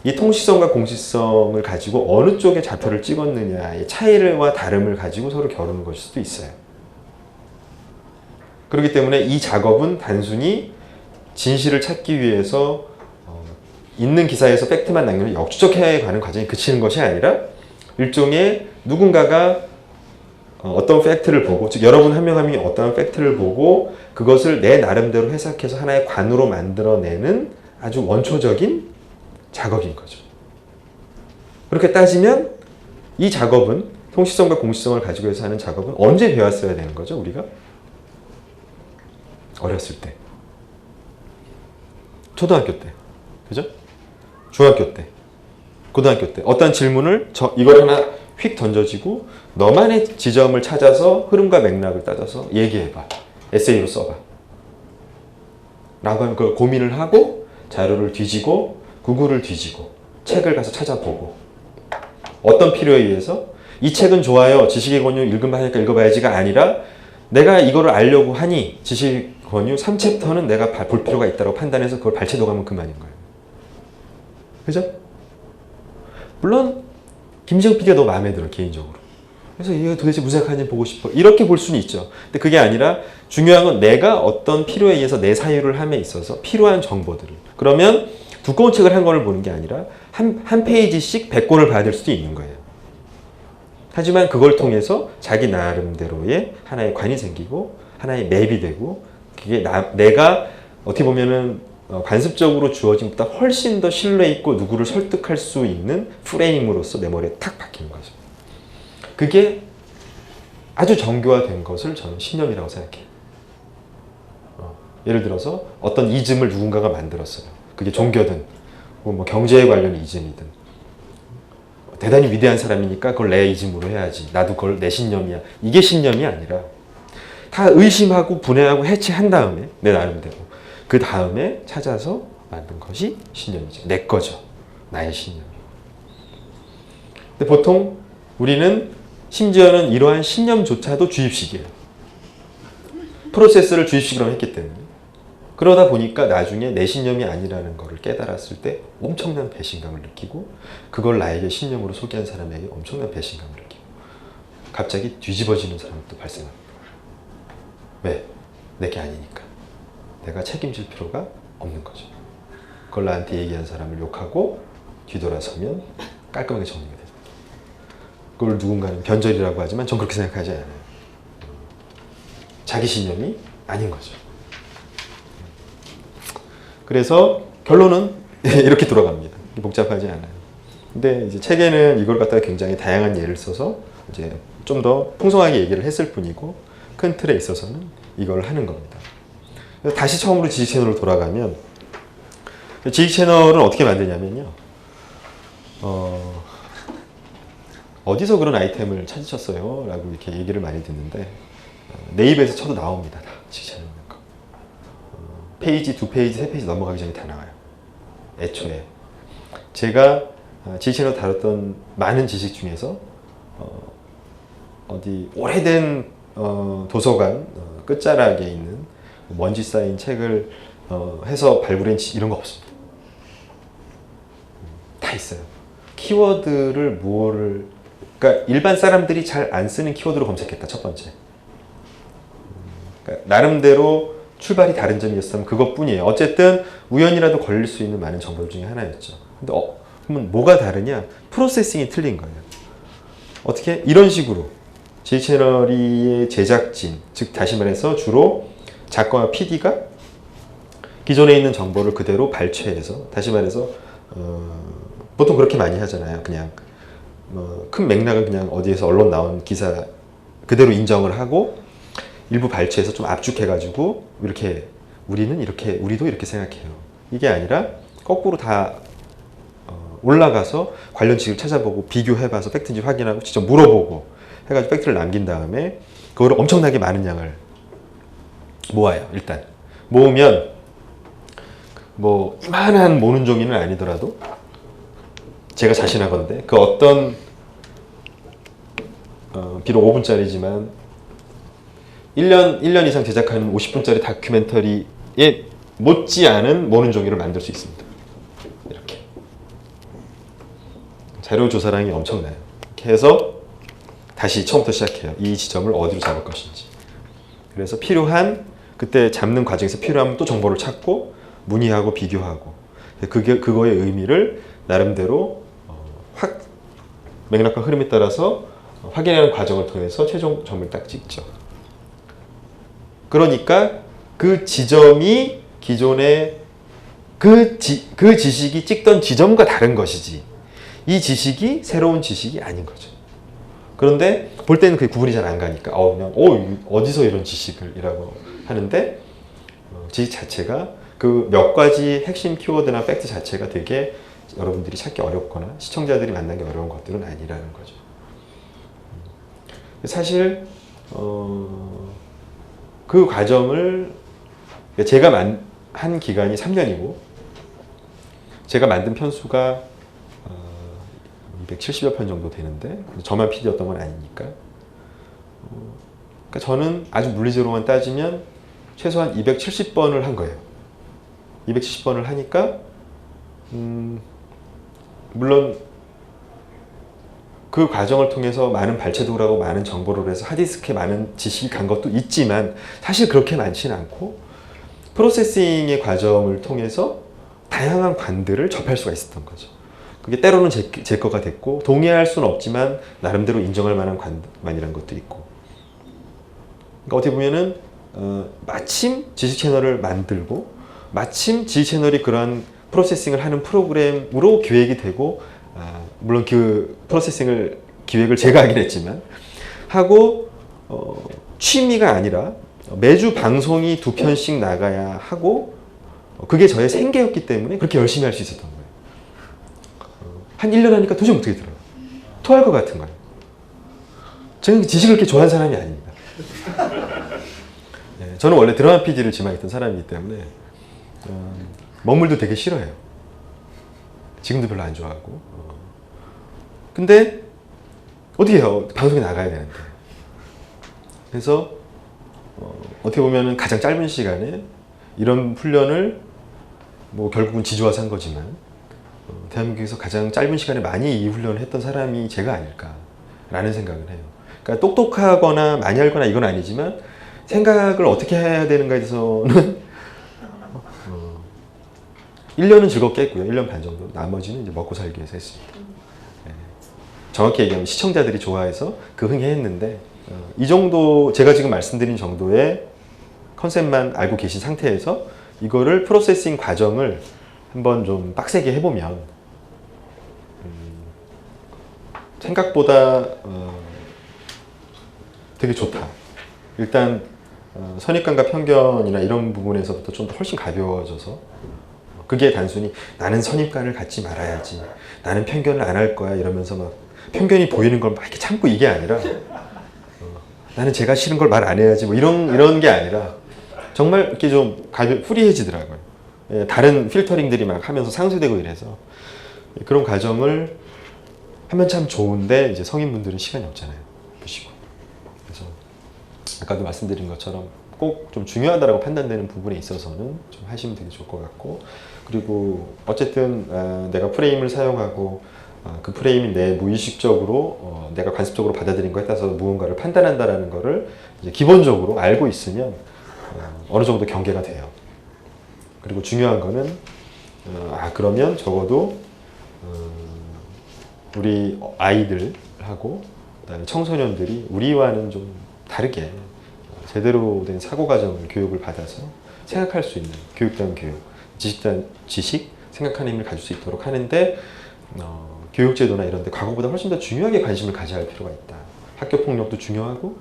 이 통시성과 공시성을 가지고 어느 쪽에 좌표를 찍었느냐의 차이와 다름을 가지고 서로 겨루는 것일 수도 있어요. 그렇기 때문에 이 작업은 단순히 진실을 찾기 위해서 있는 기사에서 팩트만 남기면 역추적해야 가는 과정에 그치는 것이 아니라 일종의 누군가가 어떤 팩트를 보고, 즉 여러분 한 명 한 명이 어떤 팩트를 보고 그것을 내 나름대로 해석해서 하나의 관으로 만들어내는 아주 원초적인 작업인 거죠. 그렇게 따지면 이 작업은, 통시성과 공시성을 가지고 해서 하는 작업은 언제 배웠어야 되는 거죠, 우리가? 어렸을 때. 초등학교 때. 그죠? 중학교 때. 고등학교 때. 어떤 질문을 이걸 하나 휙 던져지고 너만의 지점을 찾아서 흐름과 맥락을 따져서 얘기해봐. 에세이로 써봐. 라고 하면 그걸 고민을 하고 자료를 뒤지고 구글을 뒤지고 책을 가서 찾아보고 어떤 필요에 의해서 이 책은 좋아요. 지식의 권유 읽으면 하니까 읽어봐야지가 아니라 내가 이거를 알려고 하니 지식 권유 3챕터는 내가 볼 필요가 있다고 판단해서 그걸 발췌도 가면 그만인 거예요. 그죠? 물론 김지영 PD가 너무 마음에 들어, 개인적으로. 그래서 이거 도대체 무슨 생각하는지 보고 싶어. 이렇게 볼 수는 있죠. 근데 그게 아니라 중요한 건 내가 어떤 필요에 의해서 내 사유를 함에 있어서 필요한 정보들을. 그러면 두꺼운 책을 한 권을 보는 게 아니라 한 페이지씩 100권을 봐야 될 수도 있는 거예요. 하지만 그걸 통해서 자기 나름대로의 하나의 관이 생기고 하나의 맵이 되고 그게 내가 어떻게 보면은 관습적으로 주어진 것보다 훨씬 더 신뢰 있고 누구를 설득할 수 있는 프레임으로서 내 머리에 탁 박히는 거죠. 그게 아주 정교화된 것을 저는 신념이라고 생각해요. 예를 들어서 어떤 이즘을 누군가가 만들었어요. 그게 종교든 뭐 경제에 관련 이즘이든 대단히 위대한 사람이니까 그걸 내 이즘으로 해야지. 나도 그걸 내 신념이야. 이게 신념이 아니라 다 의심하고 분해하고 해체한 다음에 내 나름대로 그 다음에 찾아서 만든 것이 신념이죠. 내 거죠. 나의 신념. 근데 보통 우리는 심지어는 이러한 신념조차도 주입식이에요. 프로세스를 주입식으로 했기 때문에. 그러다 보니까 나중에 내 신념이 아니라는 것을 깨달았을 때 엄청난 배신감을 느끼고 그걸 나에게 신념으로 소개한 사람에게 엄청난 배신감을 느끼고 갑자기 뒤집어지는 사람도 발생합니다. 왜? 내게 아니니까. 내가 책임질 필요가 없는 거죠. 그걸 나한테 얘기한 사람을 욕하고 뒤돌아서면 깔끔하게 정리가 됩니다. 그걸 누군가는 변절이라고 하지만 전 그렇게 생각하지 않아요. 자기 신념이 아닌 거죠. 그래서 결론은 이렇게 돌아갑니다. 복잡하지 않아요. 근데 이제 책에는 이걸 갖다가 굉장히 다양한 예를 써서 이제 좀 더 풍성하게 얘기를 했을 뿐이고 큰 틀에 있어서는 이걸 하는 겁니다. 다시 처음으로 지식 채널로 돌아가면 지식 채널은 어떻게 만드냐면요. 어디서 그런 아이템을 찾으셨어요? 라고 이렇게 얘기를 많이 듣는데 네이버에서 쳐도 나옵니다. 다 지식 채널 거. 페이지, 2페이지, 3페이지 넘어가기 전에 다 나와요. 애초에. 제가 지식 채널 다뤘던 많은 지식 중에서 어디 오래된 도서관 끝자락에 있는 먼지 쌓인 책을 해서 발굴한 이런 거 없습니다. 다 있어요. 키워드를 그러니까 일반 사람들이 잘 안 쓰는 키워드로 검색했다. 첫 번째. 그러니까 나름대로 출발이 다른 점이었으면 그것뿐이에요. 어쨌든 우연이라도 걸릴 수 있는 많은 정보 중에 하나였죠. 근데 그러면 뭐가 다르냐? 프로세싱이 틀린 거예요. 어떻게? 이런 식으로 지채널의 제작진, 즉 다시 말해서 주로 작가와 PD가 기존에 있는 정보를 그대로 발췌해서, 다시 말해서 보통 그렇게 많이 하잖아요. 그냥 큰 맥락은 그냥 어디에서 언론 나온 기사 그대로 인정을 하고 일부 발췌해서 좀 압축해가지고 이렇게 우리도 이렇게 생각해요. 이게 아니라 거꾸로 다 올라가서 관련 지식을 찾아보고 비교해봐서 팩트인지 확인하고 직접 물어보고 해가지고 팩트를 남긴 다음에 그거를 엄청나게 많은 양을 모아요. 일단 모으면 뭐 이만한 모는 종이는 아니더라도 제가 자신하건대 그 어떤 비록 5분짜리지만 1년 이상 제작하는 50분짜리 다큐멘터리에 못지않은 모는 종이를 만들 수 있습니다. 이렇게 자료 조사량이 엄청나요. 이렇게 해서 다시 처음부터 시작해요. 이 지점을 어디로 잡을 것인지. 그래서 필요한 그때 잡는 과정에서 필요하면 또 정보를 찾고 문의하고 비교하고 그거의 의미를 나름대로 맥락과 흐름에 따라서 확인하는 과정을 통해서 최종 점을 딱 찍죠. 그러니까 그 지점이 기존에 그 지식이 찍던 지점과 다른 것이지 이 지식이 새로운 지식이 아닌 거죠. 그런데 볼 때는 그게 구분이 잘 안 가니까 그냥 어디서 이런 지식을 이라고 하는데 지식 자체가 그 몇 가지 핵심 키워드나 팩트 자체가 되게 여러분들이 찾기 어렵거나 시청자들이 만나기 어려운 것들은 아니라는 거죠. 사실 그 과정을 제가 한 기간이 3년이고 제가 만든 편수가 270여 편 정도 되는데 저만 PD였던 건 아니니까 그러니까 저는 아주 물리적으로만 따지면 최소한 270번을 한 거예요. 270번을 하니까 물론 그 과정을 통해서 많은 발췌도를 하고 많은 정보를 해서 하드디스크에 많은 지식이 간 것도 있지만 사실 그렇게 많지는 않고 프로세싱의 과정을 통해서 다양한 관들을 접할 수가 있었던 거죠. 그게 때로는 제 거가 됐고 동의할 수는 없지만 나름대로 인정할 만한 관만이라는 것도 있고 그러니까 어떻게 보면은 마침 지식 채널을 만들고 마침 지식 채널이 그러한 프로세싱을 하는 프로그램으로 기획이 되고 물론 그 프로세싱을 기획을 제가 하긴 했지만 하고 취미가 아니라 매주 방송이 2편씩 나가야 하고 그게 저의 생계였기 때문에 그렇게 열심히 할 수 있었던 거예요. 한 1년 하니까 도저히 못하게 들어요. 토할 것 같은 거예요. 저는 지식을 그렇게 좋아하는 사람이 아닙니다. 저는 원래 드라마 PD를 지망했던 사람이기 때문에 먹물도 되게 싫어해요. 지금도 별로 안 좋아하고. 근데 어떻게 해요? 방송에 나가야 되는데. 그래서 어떻게 보면 가장 짧은 시간에 이런 훈련을 뭐 결국은 지주화서 한 거지만 대한민국에서 가장 짧은 시간에 많이 이 훈련을 했던 사람이 제가 아닐까라는 생각을 해요. 그러니까 똑똑하거나 많이 알거나 이건 아니지만 생각을 어떻게 해야 되는가에 대해서는 1년은 즐겁게 했고요. 1년 반 정도. 나머지는 이제 먹고 살기 위해서 했습니다. 정확히 얘기하면 시청자들이 좋아해서 그 흥에 했는데 이 정도 제가 지금 말씀드린 정도의 컨셉만 알고 계신 상태에서 이거를 프로세싱 과정을 한번 좀 빡세게 해보면 생각보다 되게 좋다. 일단 선입관과 편견이나 이런 부분에서부터 좀 더 훨씬 가벼워져서 그게 단순히 나는 선입관을 갖지 말아야지 나는 편견을 안 할 거야 이러면서 막 편견이 보이는 걸 막 이렇게 참고 이게 아니라 나는 제가 싫은 걸 말 안 해야지 뭐 이런 게 아니라 정말 이렇게 좀 프리해지더라고요. 다른 필터링들이 막 하면서 상쇄되고 이래서 그런 과정을 하면 참 좋은데 이제 성인분들은 시간이 없잖아요. 보시고. 그래서 아까도 말씀드린 것처럼 꼭 좀 중요하다고 판단되는 부분에 있어서는 좀 하시면 되게 좋을 것 같고, 그리고 어쨌든 내가 프레임을 사용하고 그 프레임이 내 무의식적으로 내가 관습적으로 받아들인 거에 따라서 무언가를 판단한다라는 거를 이제 기본적으로 알고 있으면 어느 정도 경계가 돼요. 그리고 중요한 거는 그러면 적어도 우리 아이들하고 그다음에 청소년들이 우리와는 좀 다르게 제대로 된 사고 과정을 교육을 받아서 생각할 수 있는 교육단 교육, 지식단 지식, 생각하는 힘을 가질 수 있도록 하는데 교육제도나 이런 데 과거보다 훨씬 더 중요하게 관심을 가져야 할 필요가 있다. 학교 폭력도 중요하고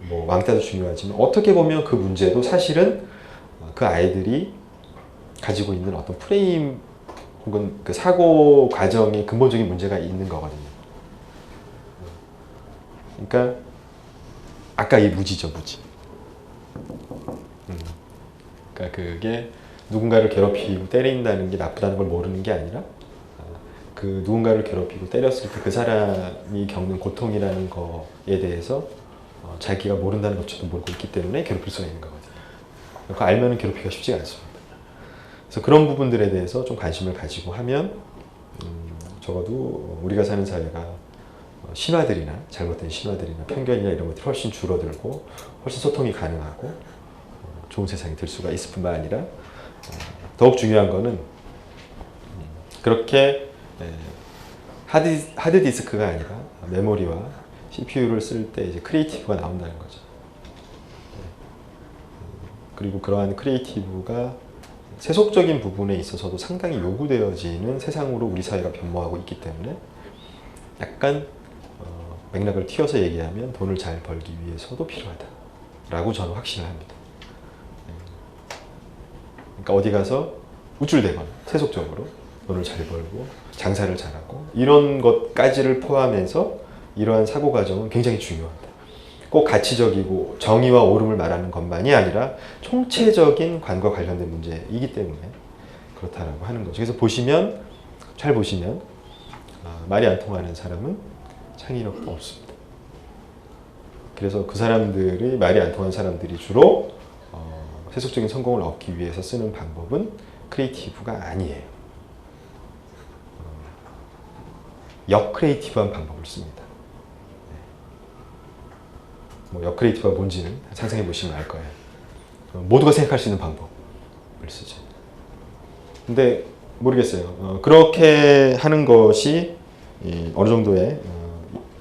뭐 왕따도 중요하지만 어떻게 보면 그 문제도 사실은 그 아이들이 가지고 있는 어떤 프레임 혹은 그 사고 과정에 근본적인 문제가 있는 거거든요. 그러니까 아까 이 무지죠, 무지. 그러니까 그게 누군가를 괴롭히고 때린다는 게 나쁘다는 걸 모르는 게 아니라 그 누군가를 괴롭히고 때렸을 때 그 사람이 겪는 고통이라는 거에 대해서 자기가 모른다는 것조차도 모르고 있기 때문에 괴롭힐 수가 있는 거거든요. 그거 알면은 괴롭히기가 쉽지가 않습니다. 그래서 그런 부분들에 대해서 좀 관심을 가지고 하면 적어도 우리가 사는 사회가 신화들이나 잘못된 신화들이나 편견이나 이런 것들이 훨씬 줄어들고 훨씬 소통이 가능하고 좋은 세상이 될 수가 있을 뿐만 아니라 더욱 중요한 거는 그렇게 하드디스크가 아니라 메모리와 CPU를 쓸 때 이제 크리에이티브가 나온다는 거죠. 그리고 그러한 크리에이티브가 세속적인 부분에 있어서도 상당히 요구되어지는 세상으로 우리 사회가 변모하고 있기 때문에 약간 맥락을 튀어서 얘기하면 돈을 잘 벌기 위해서도 필요하다라고 저는 확신을 합니다. 그러니까 어디 가서 우쭐대거나 세속적으로 돈을 잘 벌고 장사를 잘하고 이런 것까지를 포함해서 이러한 사고 과정은 굉장히 중요하다. 꼭 가치적이고 정의와 옳음을 말하는 것만이 아니라 총체적인 관과 관련된 문제이기 때문에 그렇다라고 하는 거죠. 그래서 보시면 잘 보시면 말이 안 통하는 사람은 창의력도 없습니다. 그래서 그 사람들이 말이 안 통하는 사람들이 주로 세속적인 성공을 얻기 위해서 쓰는 방법은 크리에이티브가 아니에요. 역크리에이티브한 방법을 씁니다. 뭐 역크리에이티브가 뭔지는 상상해 보시면 알 거예요. 모두가 생각할 수 있는 방법을 쓰죠. 근데 모르겠어요. 그렇게 하는 것이 어느 정도의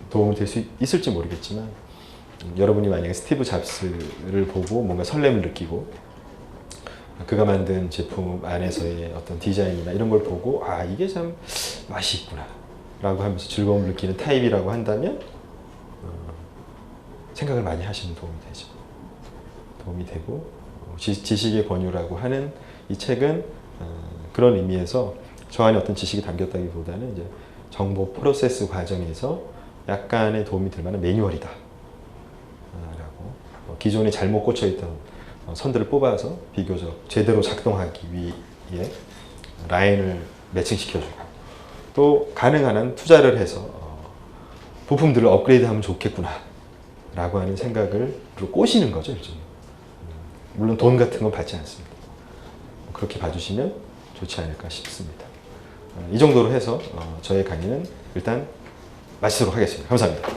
도움이 될 수 있을지 모르겠지만 여러분이 만약에 스티브 잡스를 보고 뭔가 설렘을 느끼고 그가 만든 제품 안에서의 어떤 디자인이나 이런 걸 보고 이게 참 맛이 있구나 라고 하면서 즐거움을 느끼는 타입이라고 한다면 생각을 많이 하시면 도움이 되죠. 도움이 되고 지식의 권유라고 하는 이 책은 그런 의미에서 저 안에 어떤 지식이 담겼다기보다는 이제 정보 프로세스 과정에서 약간의 도움이 될 만한 매뉴얼이다 라고 기존에 잘못 꽂혀있던 선들을 뽑아서 비교적 제대로 작동하기 위해 라인을 매칭시켜주고 또 가능한 한 투자를 해서 부품들을 업그레이드하면 좋겠구나 라고 하는 생각을 꼬시는 거죠. 일종의. 물론 돈 같은 건 받지 않습니다. 그렇게 봐주시면 좋지 않을까 싶습니다. 이 정도로 해서 저의 강의는 일단 마치도록 하겠습니다. 감사합니다.